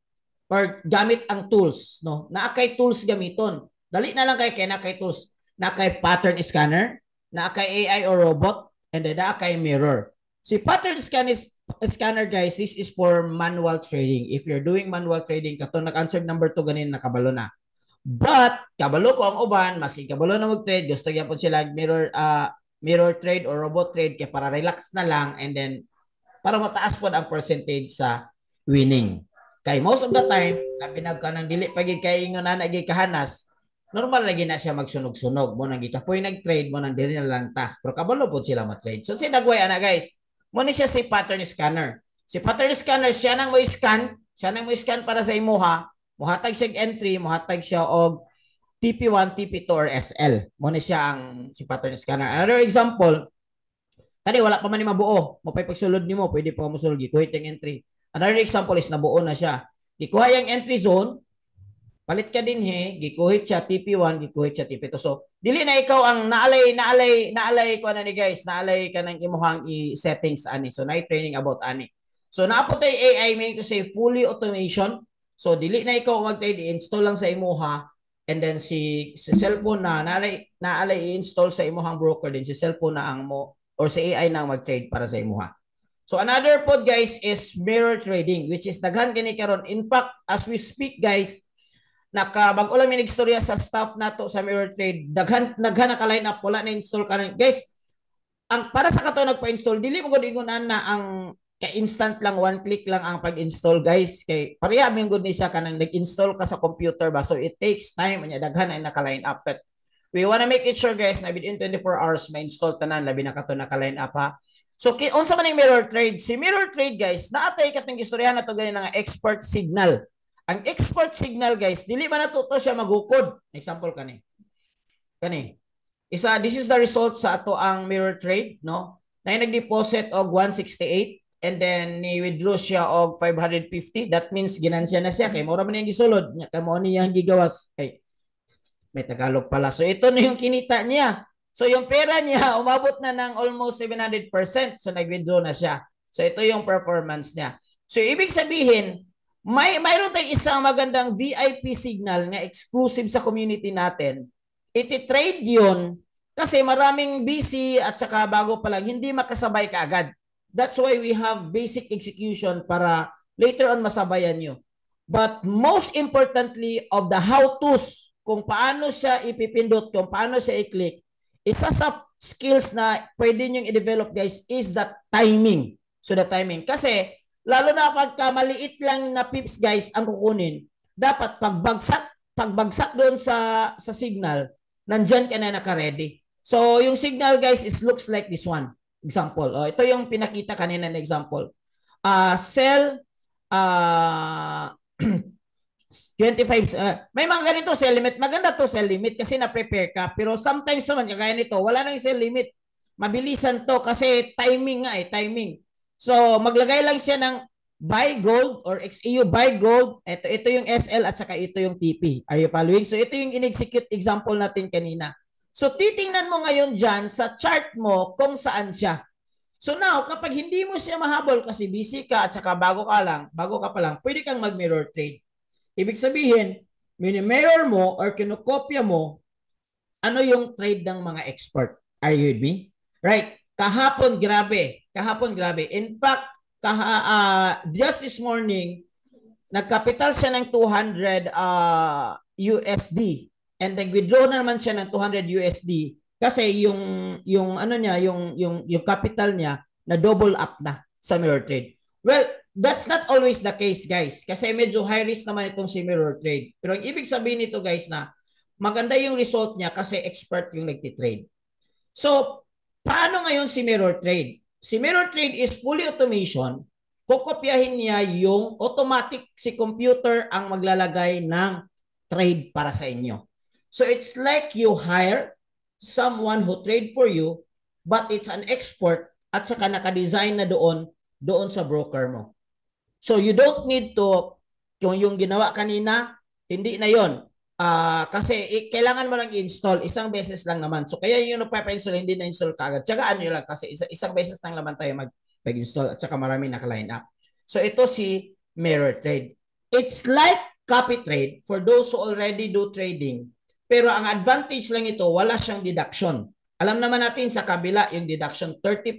or gamit ang tools, no? Naakay tools gamiton. Dali na lang kay naakay tools. Naakay pattern scanner, naakay AI or robot, and then naakay mirror. Si pattern scanner guys, this is for manual trading. If you're doing manual trading, katong nag-answer number 2 ganin nakabalo na. But kabalo ko ang uban, maski kabalo na mag-trade, gusto gyapon sila mirror trade or robot trade kay para relax na lang and then para mataas pod ang percentage sa winning. Kay most of the time, kapinag ka ng dili pagig kay ingon na nagikahanas, normal lagi na siya magsunog-sunog mo nang gikapoy nag-trade mo nang dili na lang ta. Pero kabalo pod sila ma-trade. So sinagway ana guys. Mo ni siya si pattern scanner. Si pattern scanner siya nang mo scan para sa imuha. Muhatag siya entry, muhatag siya og TP1, TP2 or SL. Mo ni siya ang si pattern scanner. Another example, kani wala pa man ni mabuo. Mo pay pagsulod nimo, pwede pa mo sulod gikuhit ang entry. Another example is nabuo na siya. Gikuha yung entry zone, palit ka din gikuhit siya TP1, gikuhit siya TP2. So, dili na ikaw ang naalay ko na ni guys, naalay ka ng imuhang i-settings ani. So, na-training about ani. So, naapotay AI, meaning to say fully automation. So, dili na ikaw mag-trade, i-install lang sa imuha. And then, si cellphone na, naalay i-install sa imuhang broker din, si cellphone na ang mo, or si AI na mag-trade para sa imuha. So, another pod guys is mirror trading, which is daghan kini karon. In fact, as we speak guys, nakabag-o lang may nagstorya sa staff nato sa mirror trade, daghan naka-line up, wala na install karon. Guys, ang para sa kato nagpa-install, dili mo gud ingon na ang ka-instant lang, one click lang ang pag-install guys. Kay pareha min gud ni siya kanang nag-install ka sa computer ba. So it takes time anya daghan ay naka-line up. But we wanna make it sure guys na within 24 hours ma-install tanan labi na kato naka-line up ha. So unsa man yung mirror trade? Si mirror trade guys, naatay katong istoryahan nato gani nga expert signal. Ang expert signal guys, dili man natuto siya maghukod. Example kani. This is the result sa ato ang mirror trade, no? Na nag-deposit og 168 and then ni-withdraw siya og 550. That means ginansya na siya kay mura man yung gisulod. Kamo ni yang gigawas kay may Tagalog pala. So ito na yung kinita niya. So yung pera niya umabot na ng almost 700%. So nag-withdraw na siya. So ito yung performance niya. So ibig sabihin, mayroon tayong isang magandang VIP signal na exclusive sa community natin. Iti-trade yun kasi maraming busy at saka bago pa lang, hindi makasabay kaagad. That's why we have basic execution para later on masabayan nyo. But most importantly of the how-tos, kung paano siya ipipindot, kung paano siya i-click, isa sa skills na pwede nyo i-develop guys is the timing. So the timing. Kasi lalo na pagka maliit lang na pips guys ang kukunin, dapat pagbagsak doon sa signal, nandyan ka na naka-ready. So yung signal guys is looks like this one. Example. Ito yung pinakita kanina na example. Sell 25 may mga ganito sell limit. Maganda to sell limit kasi na-prepare ka. Pero sometimes naman kagaya nito, wala nang sell limit. Mabilisan to kasi timing nga timing. So maglagay lang siya ng buy gold or XEU buy gold. Ito yung SL at saka ito yung TP. Are you following? So ito yung in-execute example natin kanina. So titingnan mo ngayon dyan sa chart mo kung saan siya. So now, kapag hindi mo siya mahabol kasi busy ka at saka bago ka pa lang, pwede kang mag-mirror trade. Ibig sabihin, mini-mirror mo or kinokopya mo ano yung trade ng mga expert. Are you with me? Right. Kahapon, grabe. In fact, just this morning, nagkapital siya ng 200 USD. And nag-withdraw na naman siya ng 200 USD kasi yung ano niya, yung capital niya na double up na sa mirror trade. Well, that's not always the case, guys. Kasi medyo high risk naman itong si mirror trade. Pero ang ibig sabihin nito, guys, na maganda yung result niya kasi expert yung nagtitrade. So, paano ngayon si mirror trade? Si mirror trade is fully automation. Kokopyahin niya yung automatic si computer ang maglalagay ng trade para sa inyo. So it's like you hire someone who trade for you, but it's an expert at saka naka-design na doon sa broker mo. So you don't need to, yung ginawa kanina, hindi na yon. Kasi kailangan mo lang i-install, isang beses lang naman. So kaya yung nagpapa-install, hindi na-install kaagad. Tsagaan nyo lang kasi isang beses lang naman tayo mag-install at saka marami naka-line up. So ito si mirror trade. It's like copy trade for those who already do trading. Pero ang advantage lang ito, wala siyang deduction. Alam naman natin sa kabila, yung deduction, 30%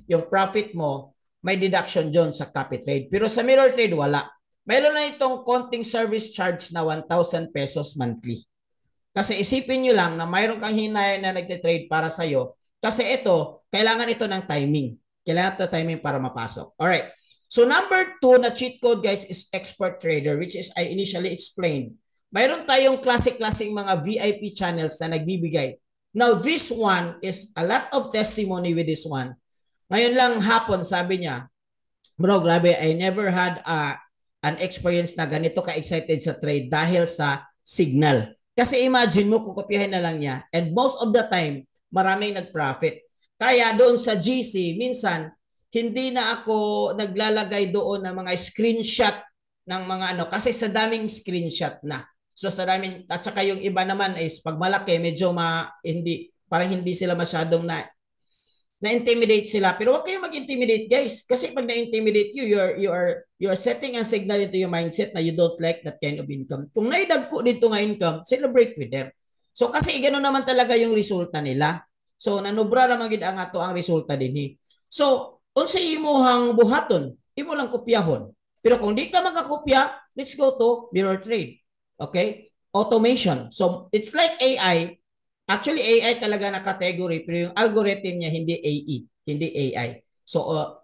yung profit mo, may deduction dyan sa copy trade. Pero sa mirror trade, wala. mayroon na itong konting service charge na 1,000 pesos monthly. Kasi isipin nyo lang na mayroon kang hinayan na nagtitrade para sa'yo. Kasi ito, kailangan ito ng timing. Kailangan ito timing para mapasok. Alright. So number 2 na cheat code guys is expert trader, which is I initially explained. Mayroon tayong classic-classic mga VIP channels na nagbibigay. Now this one is a lot of testimony with this one. Ngayon lang hapon sabi niya, bro, grabe, I never had an experience na ganito ka-excited sa trade dahil sa signal. Kasi imagine mo, kukopyahin na lang niya. And most of the time, maraming nag-profit. Kaya doon sa GC, minsan, hindi na ako naglalagay doon ng mga screenshot ng mga ano. Kasi sa daming screenshot na. So sa daming, at saka yung iba naman is pag malaki, medyo parang hindi sila masyadong na-intimidate sila. Pero huwag kayong mag-intimidate, guys. Kasi pag na-intimidate you are setting a signal into your mindset na you don't like that kind of income. Kung naidagko dito nga income, celebrate with them. So kasi gano'n naman talaga yung resulta nila. So nanubra naman gid ang ato ang resulta dinhi. So unsa imuhang buhaton, imo lang kopyahon. Pero kung di ka makakopya, let's go to mirror trade. Okay? Automation. So it's like AI. Actually, AI talaga na category, pero yung algorithm niya hindi AE, hindi AI. So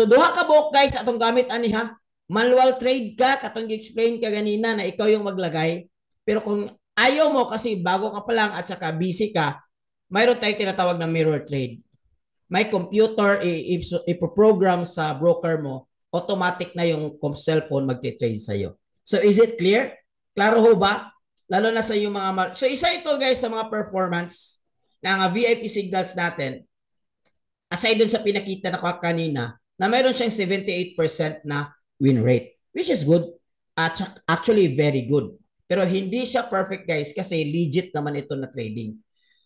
duha ka buok guys atong gamit ani ha. Manual trade ka, katong gi-explain ka ganina na ikaw yung maglagay. Pero kung ayaw mo kasi bago ka pa lang at saka busy ka, mayroon tayong tinatawag na mirror trade. May computer ipo-program sa broker mo, automatic na yung cellphone magte-trade sa'yo. So is it clear? Klaro ho ba? Lalo na sa yung mga... So isa ito guys sa mga performance ng VIP signals natin. Aside dun sa pinakita na ko kanina, na mayroon siyang 78% na win rate. Which is good. Actually very good. Pero hindi siya perfect guys kasi legit naman ito na trading.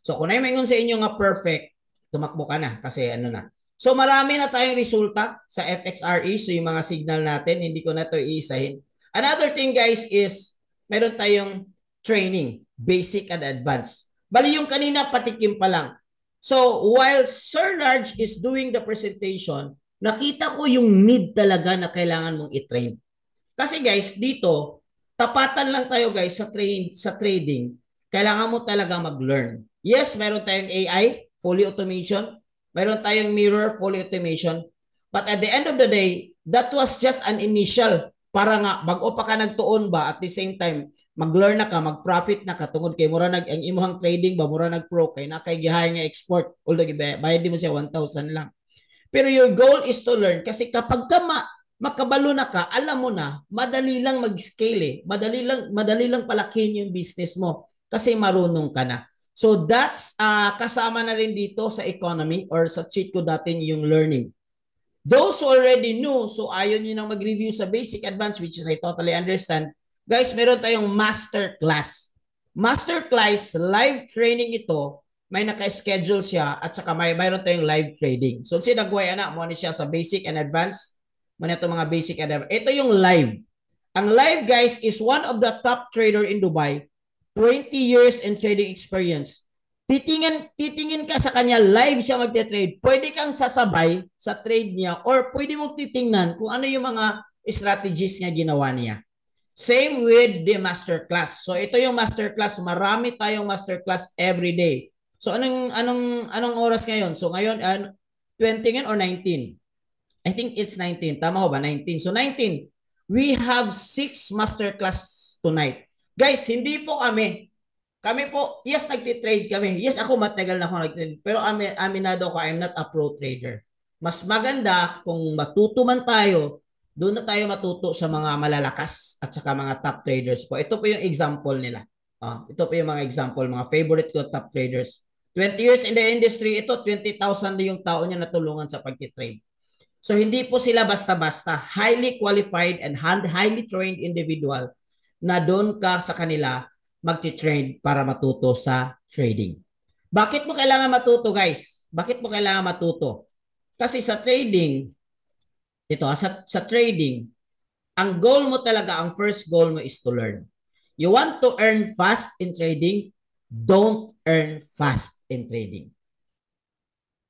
So kung naimingon sa inyo nga perfect, tumakbo ka na kasi ano na. So marami na tayong resulta sa FXRE. So yung mga signal natin, hindi ko na ito iisahin. Another thing guys is meron tayong training, basic and advanced. Bali yung kanina patikim pa lang. So while Sir Large is doing the presentation, nakita ko yung need talaga na kailangan mong i-train. Kasi guys, dito, tapatan lang tayo guys sa trading. Kailangan mo talaga mag-learn. Yes, meron tayong AI, fully automation. Meron tayong mirror, fully automation. But at the end of the day, that was just an initial para nga bago pa ka nagtuon ba at the same time mag-learn na ka, mag-profit na ka tungod kay mura ang imuhang trading ba mura nag-pro kay nakay gihay nga export although bayad di mo siya 1,000 lang. Pero your goal is to learn kasi kapag ka makabalo na ka, alam mo na madali lang mag-scale madali lang palakihin yung business mo kasi marunong ka na. So that's kasama na rin dito sa economy or sa cheat code natin yung learning. Those who already knew, so ayaw nyo nang mag-review sa basic advanced, which is I totally understand. Guys, meron tayong masterclass. Masterclass, live training ito, may naka-schedule siya at saka mayroon tayong live trading. So sinagway anak mo ni siya sa basic and advanced. Muna itong mga basic and advanced. Ito yung live. Ang live guys is one of the top trader in Dubai. 20 years in trading experience. Titingin ka sa kanya, live siya magte-trade. Pwede kang sasabay sa trade niya or pwede mong titingnan kung ano yung mga strategies niya ginawa niya. Same with the masterclass. So ito yung masterclass. Marami tayong masterclass every day. So anong oras ngayon? So ngayon 20 or 19? I think it's 19. Tama ho ba? 19. So 19. We have 6 masterclass tonight. Guys, hindi po kami po, yes, nagtitrade kami. Yes, ako matagal na ako nagtitrade. Pero aminado ko, I'm not a pro trader. Mas maganda kung matuto man tayo, doon na tayo matuto sa mga malalakas at saka mga top traders po. Ito po yung example nila. Ito po yung mga example, mga favorite ko top traders. 20 years in the industry, ito 20,000 na yung tao niya natulungan sa pagtitrade. So hindi po sila basta-basta. Highly qualified and highly trained individual na doon ka sa kanila magti-trade para matuto sa trading. Bakit mo kailangan matuto, guys? Bakit mo kailangan matuto? Kasi sa trading, sa trading, ang goal mo talaga, ang first goal mo is to learn. You want to earn fast in trading, don't earn fast in trading.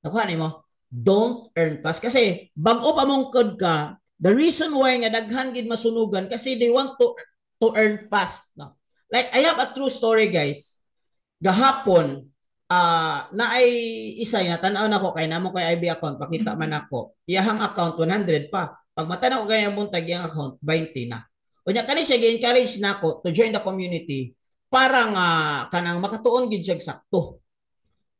Nakuha mo? Don't earn fast. Kasi bago pa mong code ka, The reason why nga daghan gid masunugan kasi they want to earn fast, no? Like I have a true story, guys. Gahapon na ay isa na tanaw na ko kay namo kay IB account, pakita man ako. Iyahang account 100 pa. Pag matanaw ko ganyan buntag iyang account 20 na. Unya kani siya gi-encourage nako to join the community para nga kanang makatuon gid siya sakto.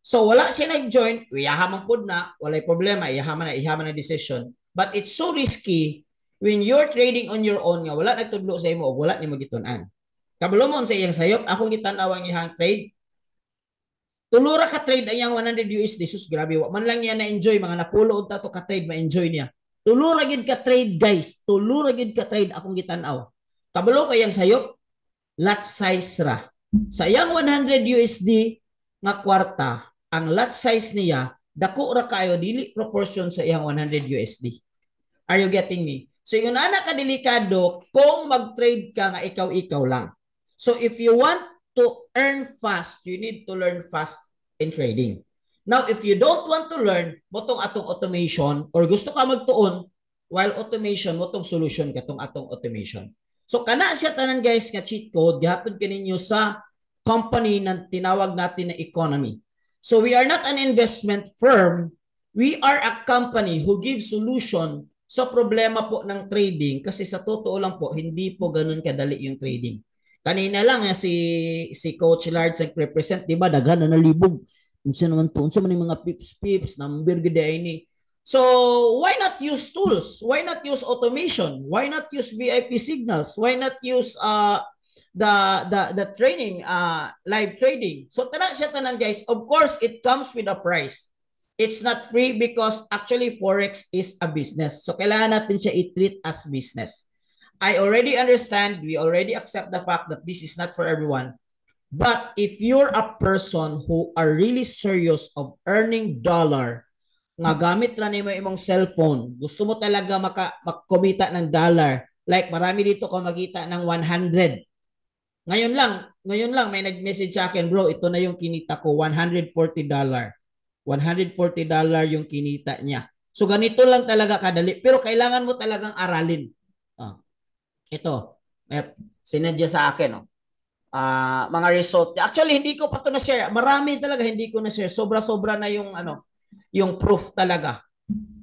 So wala siya nag-join, iyahaman pud na, walay problema, iyahaman na decision. But it's so risky when you're trading on your own nga wala nagtudlo sa imo o wala nimo gitun-an. Kabulomon sa iyang sayop, akong gitan-aw ang iyang trade. Tulura ka trade ang iyang 100 USD. Sus, grabe, wa man lang niya na-enjoy, mga napulo unta to ka trade, ma-enjoy niya. Tulura gid ka trade, guys. Tulura gid ka trade akong gitan-aw. Kabulo ka iyang sayop, lot size ra. Sa iyang 100 USD nga kwarta, ang lot size niya dako ra kayo dili proportion sa iyang 100 USD. Are you getting me? So yun ana ka delikado kung mag-trade ka nga ikaw lang. So if you want to earn fast, you need to learn fast in trading. Now if you don't want to learn motong atong automation or gusto ka magtuon while automation motong solution katong atong automation. So kana siya tanan guys nga cheat code gihatod kaninyo sa company na tinawag natin na economy. So we are not an investment firm. We are a company who gives solution sa problema po ng trading kasi sa totoo lang po, hindi po ganun kadali yung trading. Kanina lang si Coach Lards nag-represent, di ba? Daghan na libog. Unsa naman to? Unsa man yung mga pips, number gid ini. So why not use tools? Why not use automation? Why not use VIP signals? Why not use the training, live trading? So tana siya tanan guys. Of course, it comes with a price. It's not free because actually Forex is a business. So kailangan natin siya i-treat as business. I already understand, we already accept the fact that this is not for everyone. But if you're a person who are really serious of earning dollar, nga gamit lang nimo imong cellphone, gusto mo talaga makumita ng dollar, like marami dito ko makita ng 100. Ngayon lang may nag-message sa akin, bro, ito na yung kinita ko, $140. $140 yung kinita niya. So ganito lang talaga kadali, pero kailangan mo talagang aralin. Ito, sinadya sa akin, mga result. Actually, hindi ko pa ito na-share. Marami talaga hindi ko na-share. Sobra-sobra na yung yung proof talaga.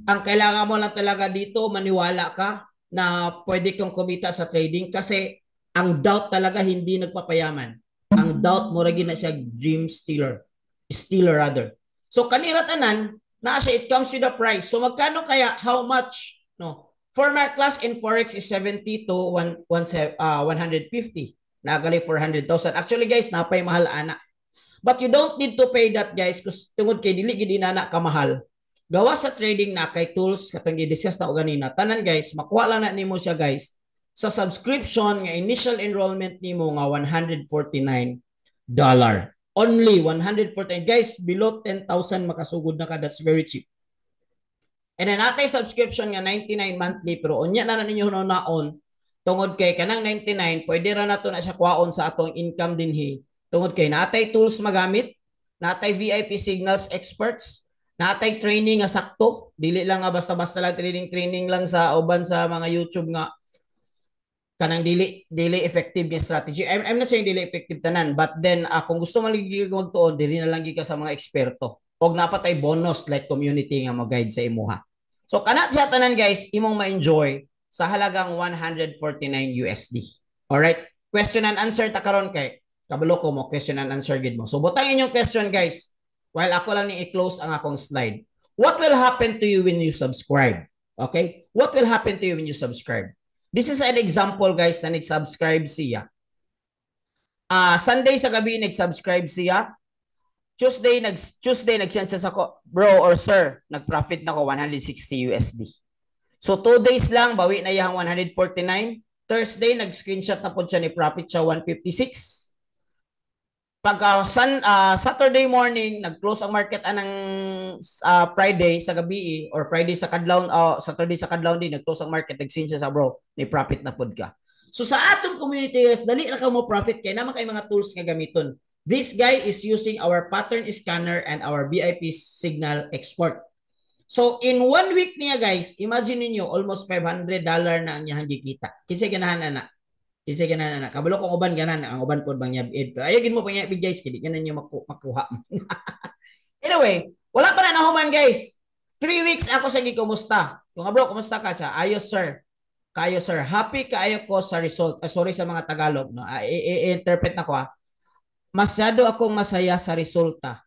Ang kailangan mo lang talaga dito, maniwala ka na pwede kang kumita sa trading kasi ang doubt talaga hindi nagpapayaman. Ang doubt mo rin na siya dream stealer rather. So kanira tanan na siya, it comes with a price. So magkano kaya, how much? No. For my class in Forex is 70 to 150. Nagali 400,000. Actually guys, napay mahal ana. But you don't need to pay that guys kasi tungod kay dili gid inana ka mahal. Gawa sa trading na kay tools katong gi-discuss na og ganina. Tanan guys, makuha lang na nimo siya guys sa subscription nga initial enrollment nimo nga $149. Only 114 guys, below 10,000 makasugod na ka. That's very cheap. And then natay subscription nga 99 monthly pero unya na ninyo naon tungod kay kanang 99 pwede ra nato na siya kuhaon sa atong income dinhi tungod kay natay tools magamit, natay VIP signals experts, natay training nga sakto, dili lang nga basta-basta lang training lang sa uban sa mga YouTube nga kanang dili effective yung strategy. I'm not saying dili effective tanan, but then kung gusto mo lagi magtuon dili na lang ka sa mga eksperto. Og napatay bonus like community nga mo-guide sa imuha. So kana siya tanan guys, imong ma-enjoy sa halagang 149 USD. Alright? Question and answer ta karon kay kabalo ko mo question and answer gid mo. So butang inyong question guys while ako lang ni i-close ang akong slide. What will happen to you when you subscribe? Okay? What will happen to you when you subscribe? This is an example guys na nag-subscribe siya. Sunday sa gabi nag-subscribe siya. Tuesday nag-send siya sa ko, bro or sir, nag-profit na ko 160 USD. So 2 days lang bawi na yang 149. Thursday nag-screenshot na po siya ni profit siya 156. Pagka Saturday morning nag-close ang market anang Friday sa gabi or Friday sa kadlaw Saturday sa kadlaw din nag-close ang market nag-send siya sa bro ni profit na pod ka. So sa atong community guys, dali na ka mo profit kay naman kay mga tools nga gamiton. This guy is using our pattern scanner and our VIP signal export. So in 1 week niya guys, imagine niyo almost $500 na ang iyang gikita. Kinsa ganahan na. Kinsa ganahan na. Kabalo kong uban ganan ang uban pod bang yabid. Pero ayogin mo panyabid guys, kidi ganan niyo makuha. Anyway, wala pa na nahuman guys. 3 weeks ako sa gikumusta. Kung bro, kumusta ka siya? Ayos sir. Kayo sir. Happy kaayo ko sa result. Sorry sa mga Tagalog no. I-interpret na ko ha. Masyado akong masaya sa resulta.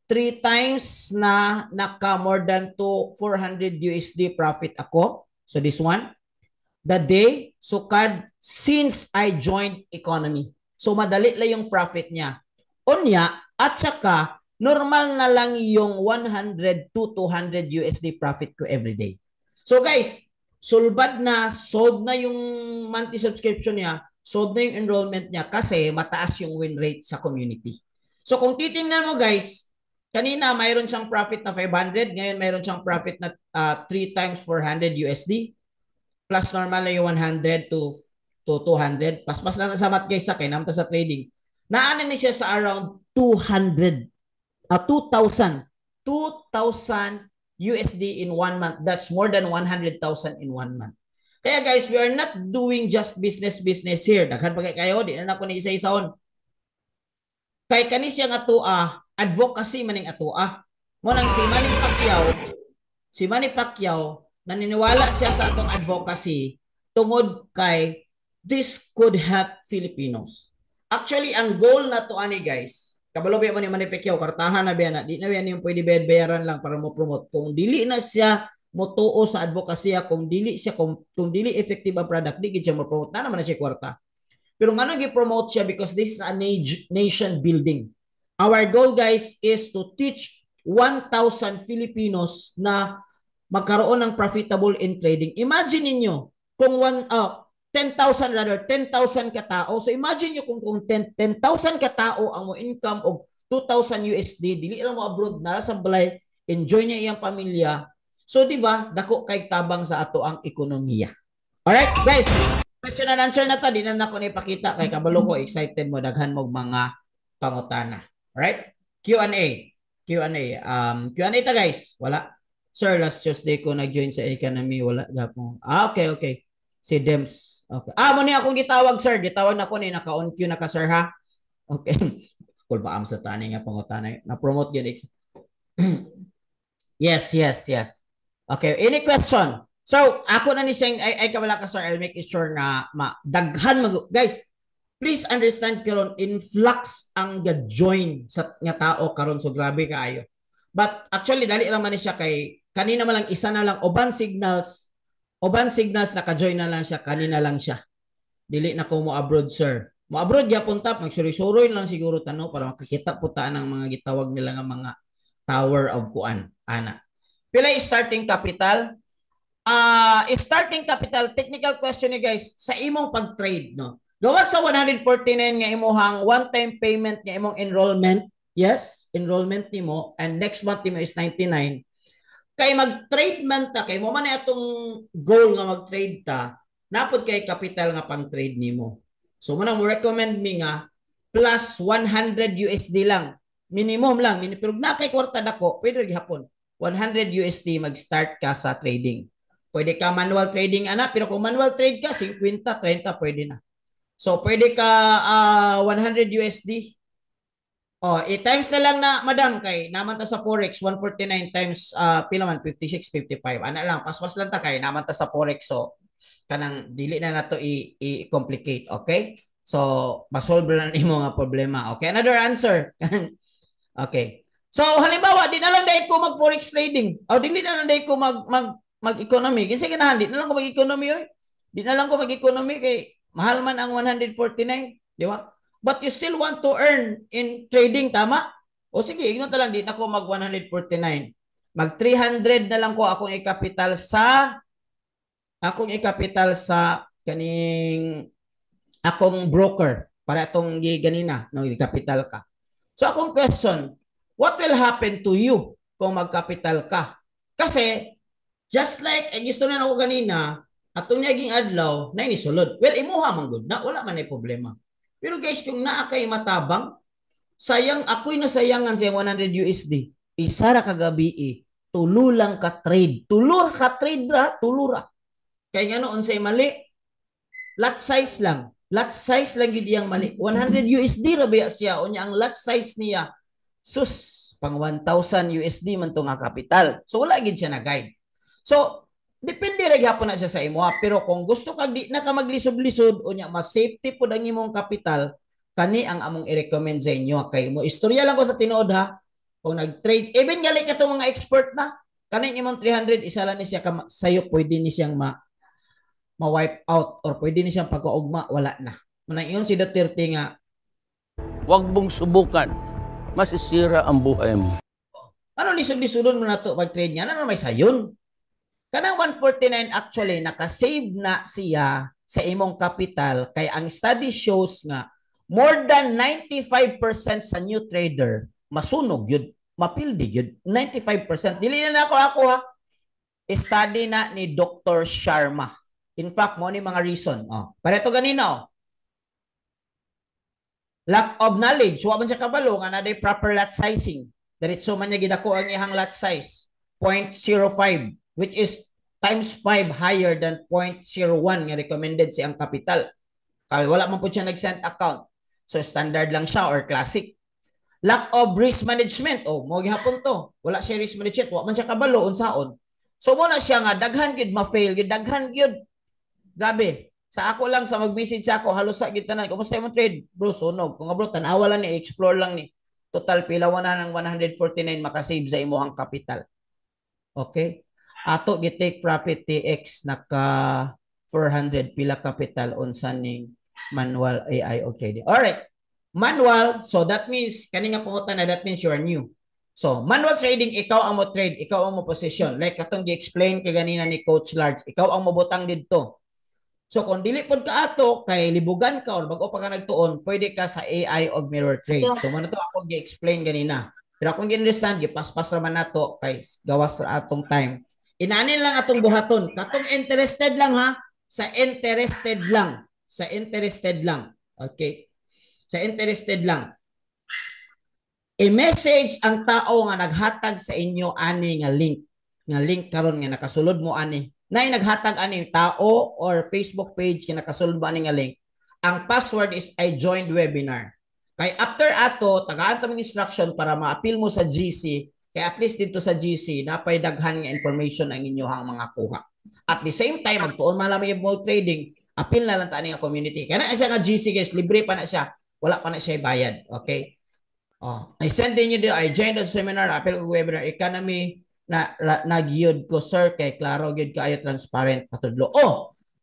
3 times na naka more than 400 USD profit ako. So this one. The day sukad since I joined economy. So madali lang yung profit niya. Unya at saka normal na lang yung 100 to 200 USD profit ko every day. So guys, sold na yung monthly subscription niya, sold na yung enrollment niya kasi mataas yung win rate sa community. So kung titingnan mo guys, kanina mayroon siyang profit na 500, ngayon mayroon siyang profit na 3 times 400 USD, plus normal na yung 100 to 200. Pas na sa math guys sa akin, namta sa trading. Naanan niya siya sa around 2,000 USD in 1 month. That's more than 100,000 in 1 month. Kaya guys, we are not doing just business here. Daghan pa kayo, di na ako ni isa-isaon. Kay kani siya nga advocacy maning atoa. Mo nang si Manny Pacquiao naniniwala siya sa atong advocacy tungod kay this could help Filipinos. Actually, ang goal na to ani guys, kabalo ba mo ni Manny Pacquiao, kartahan na ba na, di na yan yung pwede bayaran lang para mo promote. Kung dili na siya motuo sa advocacy, kung dili effective ang product, di gid siya mo promote na naman na siya kwarta. Pero ngano gi-promote siya because this is a nation building. Our goal guys is to teach 1,000 Filipinos na magkaroon ng profitable in trading. Imagine niyo kung 10,000 katao. So imagine nyo kung 10,000 katao ang mo income of 2,000 USD, dili lang mo abroad, nara sa balay, enjoy niya iyang pamilya. So di ba dako kay tabang sa ato ang ekonomiya. Alright guys, question and answer na ta, di na nako ni ipakita kay kabalo ko excited mo daghan mo mga pangutana. Alright? Q&A ta guys. Wala. Sir, last Tuesday ko nag-join sa economy, wala gapon. Okay. Si Dems. Okay. Mo ni akong gitawag sir, gitawag na ko ni naka-on queue na ka sir ha. Okay. Cool ba am sa tani nga pangutana. Na-promote gyud. Yes. Okay, any question? So, ako na ni siyang ay kabala ka sir, I'll make sure na daghan guys. Please understand karon influx ang ga-join sa nga tao karon, so grabe kaayo. But actually dali ra man siya kay kanina man lang isa na lang Oban Signals naka-join na lang siya, kanina lang siya. Dili na ko mo abroad sir. Mo abroad gyapon tap magsuri-suroy lang siguro tano para makakita po ta ang mga gitawag nila nga mga tower of kuan ana. Pila starting capital? Starting capital, technical question ni guys, sa imong pag-trade no. Gawa sa 149 nga imuhang one-time payment nga imong enrollment. Yes, enrollment nimo and next month nimo is 99. Kay mag-trade man ta, kay mo man atong goal nga mag-trade ta, napod kay capital nga pang-trade nimo. So mo recommend mi nga plus 100 USD lang. Minimum lang, pero na kay kwarta dako, pwede gihapon. 100 USD mag-start ka sa trading. Pwede ka manual trading ana, pero kung manual trade ka 50, 30 pwede na. So pwede ka 100 USD. I-times na lang na madam kay naman ta sa forex 149 times pila man 56 55. Ana lang paspas lang ta kay naman ta sa forex, so kanang dili na nato i-complicate, okay? So masolve na nimo nga problema. Okay, another answer. Okay. So halimbawa di na lang dai ko mag forex trading. O dili na lang dai ko mag-economy. Kinsa ganahan di na lang ko mag-economy oy. Di na lang ko mag-economy kay mahal man ang 149, di ba? But you still want to earn in trading, tama? O sige, igno ta lang di na ko mag 149. Mag 300 na lang ko akong i-capital sa kaning akong broker para itong ganina no i-capital ka. So akong question, what will happen to you kung mag-capital ka? Kasi just like gusto na ako ganina, atong naging adlaw na inisulod. Well, imuha man gud na wala man ay problema. Pero guys, kung naa kay matabang, sayang ako'y nasayangan sa 100 USD. Isa ra kagabi tulo lang ka trade. Tulur ka trade ra, tulura. Kaya nga noon say mali. Lot size lang. Lot size lang yun iyang mali. 100 USD ra ba siya? O niya ang lot size niya. Sus, pang 1,000 USD man to nga kapital. So wala gid siya na guide. So depende ra gyapon na siya sa imo, pero kung gusto kag di na ka maglisod-lisod unya mas safety pud ang imong kapital, kani ang among i-recommend sa inyo. Kay mo istorya lang ko sa tinuod ha. Kung nag-trade, even gali ka mga expert na, kaning imong 300 isa lang ni siya sayo pwede ni siyang ma-wipe out or pwede ni siyang pagkaugma, wala na. Manang iyon si Duterte nga, huwag mong subukan, masisira ang buhay mo. ano lisod-lisodon mo na to pag-trade niya? Ano na may sayon? Kanang 149 actually nakasave na siya sa imong capital kay ang study shows nga more than 95% sa new trader masunog yun, mapildi yun. 95%. Dili na ako ha. Study na ni Dr. Sharma. In fact, mo ni mga reason. Pareto ganino. Lack of knowledge. Wa man siya kabalo nga na day proper lot sizing. Diretso man niya gidako ang ihang lot size. 0.05 which is times 5 higher than 0.01 nga recommended siyang capital. Kaya wala man po siya nag-send account. So standard lang siya or classic. Lack of risk management. Mo gihapon to. Wala siya risk management. Wa man siya kabalo unsaon. So mo na siya nga daghan gyud ma-fail gyud, daghan gyud. Grabe. Sa ako lang sa mag-message sa ako, halos sa kita na. Kumusta mo trade? Bro, sunog. Kung bro, tanawa lang ni, explore lang ni. Total pilawan na ng 149 makasave sa imuhang capital. Okay? Ato gitake profit TX naka 400 pila capital on sunning manual AI o trading. Alright. Manual, so that means, kanina pungutan na, that means you are new. So, manual trading, ikaw ang mo trade, ikaw ang mo position. Like katong gi-explain kay ganina ni Coach Large, ikaw ang mo butang dito. So, kung dili pod ka ato, kay libugan ka or bago pa ka nagtuon, pwede ka sa AI o mirror trade. So, muna to ako gi-explain ganina. Pero akong gi-understand, gi-paspas naman nato kay gawas sa atong time. Inanin lang atong buhaton. Katong interested lang ha. Sa interested lang. Sa interested lang. Okay. Sa interested lang. I-message ang tao nga naghatag sa inyo ani nga link. Nga link karon nga nakasulod mo ani. Nay naghatag ani tao or Facebook page nga nakasulod mo ani nga link. Ang password is I joined webinar. Kay after ato, tagaan tamang instruction para ma-appeal mo sa GC. Kaya at least dito sa GC, napay daghan nga information ang inyohang mga kuha. At the same time, magtuon malami yung mode trading, appeal na lang tani nga community. Kaya na siya nga GC guys, libre pa na siya. Wala pa na siya bayad. Okay? I send din nyo I joined the seminar, appeal ko webinar, economy, nag-yod ko sir, kay klaro, yod kayo, transparent, patudlo.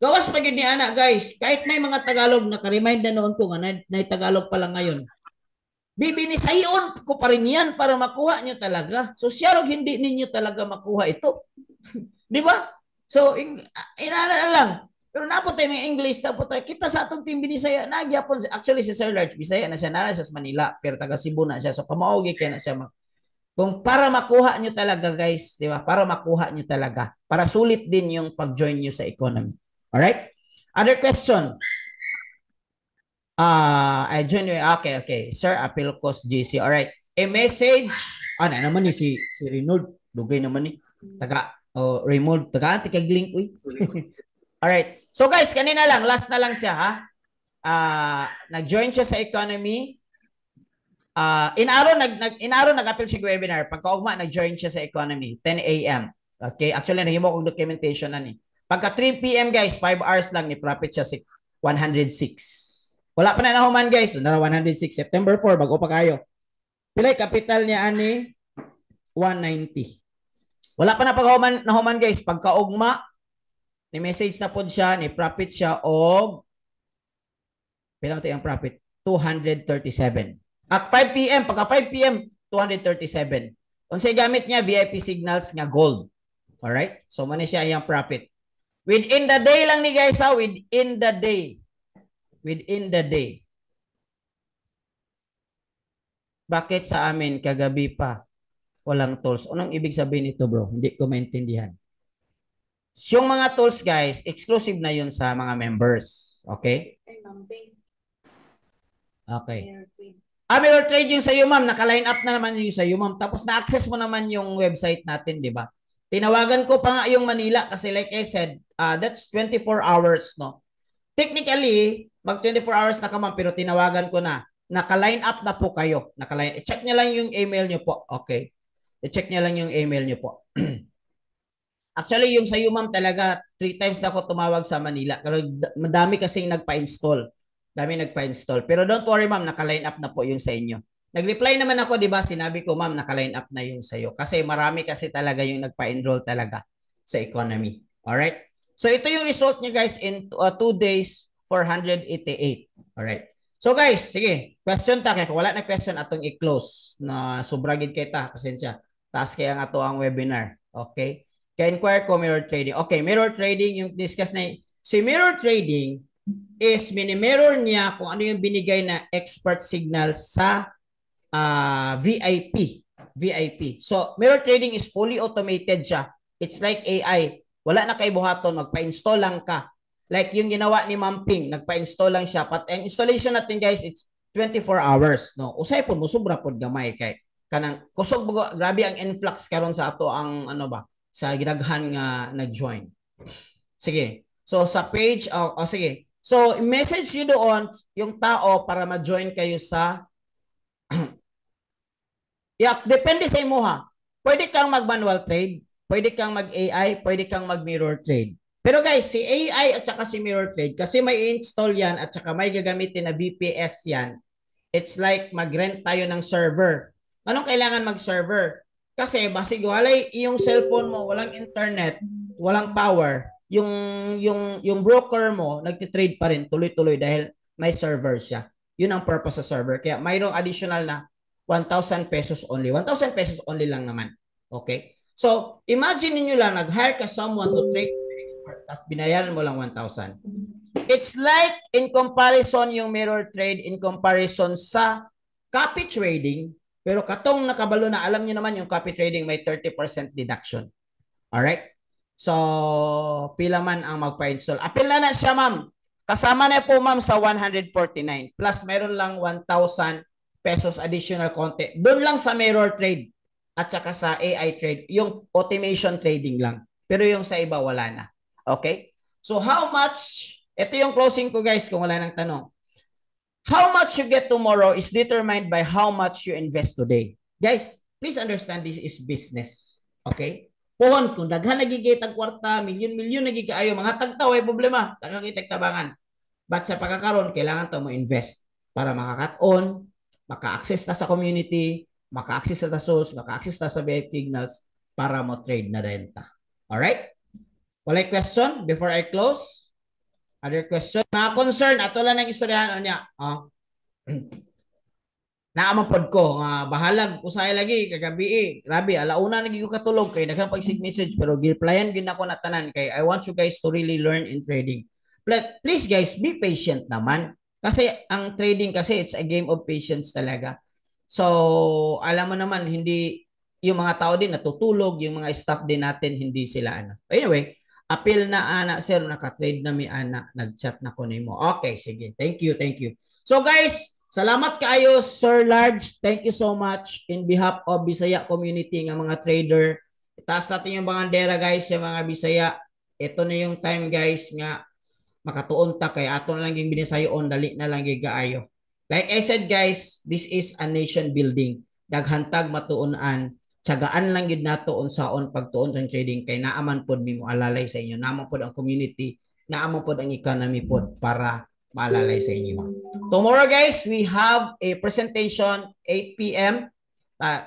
Gawas pag ni ana guys, kahit may mga Tagalog, naka-remind na noon ko nga, na Tagalog pa lang ngayon. Bibinisayon ko pa rin yan para makuha nyo talaga. So, siyarog hindi ninyo talaga makuha ito. Di ba? So, inana na lang. Pero napot tayo may English, napot tayo. Kita sa atong team Binisaya, nagyapon. Actually, si Sir Large, Bisaya na siya, nara siya sa Manila, pero taga Cebu na siya. So, kamaugi kaya na siya. Kung para makuha nyo talaga, guys, di ba? Para makuha nyo talaga. Para sulit din yung pag-join nyo sa economy. Alright? Other question? I join you. Okay. Sir, appeal cost GC. Alright. A message. Na naman ni si Reynold. Lugay naman ni. Reynold. Taga anti-kag-link. Alright. So guys, kanina lang. Last na lang siya ha. Nag-join siya sa economy. In-araw nag-appeal siya webinar. Pagkaugma, nag-join siya sa economy. 10 a.m. Okay. Actually, nahimo kong documentation na ni. Pagka 3 p.m. guys, 5 hours lang ni profit siya 106. Wala pa na nahuman guys. Nara 106. September 4. Bago pa kayo. Pilay capital niya ani 190. Wala pa na nahuman guys. Pagkaugma, ni message na po siya, ni profit siya og pila tayo ang profit? 237. At 5 p.m. Pagka 5 p.m. 237. Unsay gamit niya? VIP signals nga gold. Alright? So, mani siya yung profit. Within the day lang ni guys ha. Within the day. Within the day. Bakit sa amin kagabi pa walang tools? Anong ibig sabihin nito bro? Hindi ko maintindihan. Yung mga tools guys, exclusive na yun sa mga members. Okay? Okay. Mirror trade yung sa iyo, ma'am. Naka-line up na naman yung sa iyo, ma'am. Tapos na-access mo naman yung website natin, di ba? Tinawagan ko pa nga yung Manila kasi like I said, that's 24 hours, no? Technically, mag 24 hours na ka, ma'am, pero tinawagan ko na. Naka-line up na po kayo. I-check niya lang yung email niyo po. Okay. I-check niya lang yung email niyo po. Actually, yung sa iyo, ma'am, talaga 3 times na ako tumawag sa Manila. Madami kasing nagpa-install. Pero don't worry, ma'am, naka-line up na po yung sa inyo. Nag-reply naman ako, di ba? Sinabi ko, ma'am, naka-line up na yung sa iyo. Kasi marami kasi talaga yung nagpa-enroll talaga sa economy. Alright? So, ito yung result niya, guys, in 2 days, 488. Alright. So, guys, sige. Question ta. Kaya kung wala na question, atong i-close. Na sobragid kay ta. Pasensya. Taas kaya nga ito ang webinar. Okay? Kaya inquire ko mirror trading. Okay, mirror trading, yung discuss na si mirror trading is mini-mirror niya kung ano yung binigay na expert signal sa VIP. So, mirror trading is fully automated siya. It's like AI. Wala na kay buhaton, magpa-install lang ka. Like yung ginawa ni Ma'am Ping, nagpa-install lang siya. But ang installation natin, guys, it's 24 hours. No? Usay po mo, sobra po gamay kay kanang kusog grabe ang influx karon sa ato ang ano ba sa ginaghan nga nag-join. Sige. So sa page sige. So message niyo doon yung tao para ma-join kayo sa depende sa imo ha. Pwede kang mag-manual trade, pwede kang mag-AI, pwede kang mag-mirror trade. Pero guys, si AI at saka si mirror trade kasi may install yan at saka may gagamitin na VPS yan. It's like mag-rent tayo ng server. Anong kailangan mag-server? Kasi basig walay yung cellphone mo, walang internet, walang power, yung broker mo nagti-trade pa rin tuloy-tuloy dahil may server siya. Yun ang purpose sa server. Kaya mayroong additional na 1,000 pesos only. 1,000 pesos only lang naman. Okay? So, imagine niyo lang nag-hire ka someone to trade at binayaran mo lang 1,000. It's like in comparison yung mirror trade in comparison sa copy trading. Pero katong nakabalo na, alam niyo naman yung copy trading may 30% deduction. Alright? So, pila man ang magpa-install. Apil na siya, ma'am. Kasama na po, ma'am, sa 149. Plus, meron lang 1,000 pesos additional konti. Doon lang sa mirror trade at saka sa AI trade. Yung automation trading lang. Pero yung sa iba, wala na. Okay? So, how much? Ito yung closing ko, guys, kung wala nang tanong. How much you get tomorrow is determined by how much you invest today. Guys, please understand this is business. Okay? Pohon, kung daghan nagigit ang kwarta, milyon-milyon nagigaayo, mga tagtaw ay problema, nakakitag tabangan. But sa pagkakaroon, kailangan ito mo invest para makakat-on, maka-access na sa community, maka-access na sa source, maka-access na sa VIP signals para mo trade na renta. Alright? Walay question before I close? Other question? Mga concern, ato lang ng istoryahan niya. Naamapod ko, bahalag, usay lagi, kagabi grabe, alauna naging ko katulog, kay naghang pag-message, pero gireplyan din ako na tanan, kay I want you guys to really learn in trading. Please guys, be patient naman. Kasi ang trading kasi, it's a game of patience talaga. So, alam mo naman, hindi, yung mga tao din natutulog, yung mga staff din natin, hindi sila ano. Anyway, appeal na ana, sir, naka-trade na mi ana, nag-chat na ko nimo. Okay, sige. Thank you. So guys, salamat kaayo, Sir Large. Thank you so much in behalf of Bisaya community nga mga trader. Itaas natin yung bandera, guys, yung mga Bisaya. Ito na yung time, guys, nga makatuon ta kay ato na lang yung binisayon, dali na lang yung gaayo. Like I said, guys, this is a nation building. Daghantag matuunan. Tsagaan lang yun nato unsaon pagtuon sa trading kay naaman pod mi mo alalay sa inyo, naaman pod ang community, naaman pod ang economy pod para maalalay sa inyo. Tomorrow guys, we have a presentation 8 PM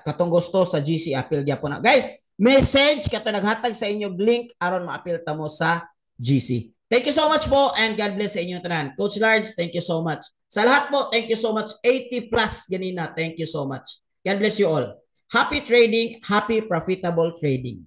katong gusto sa GC appeal gyapon na. Guys, message kato naghatag sa inyo link aron ma-appeal ta mo sa GC. Thank you so much po and God bless sa inyo tanan. Coach Large, thank you so much. Sa lahat po, thank you so much. 80 plus ganina, thank you so much. God bless you all. Happy trading, happy profitable trading.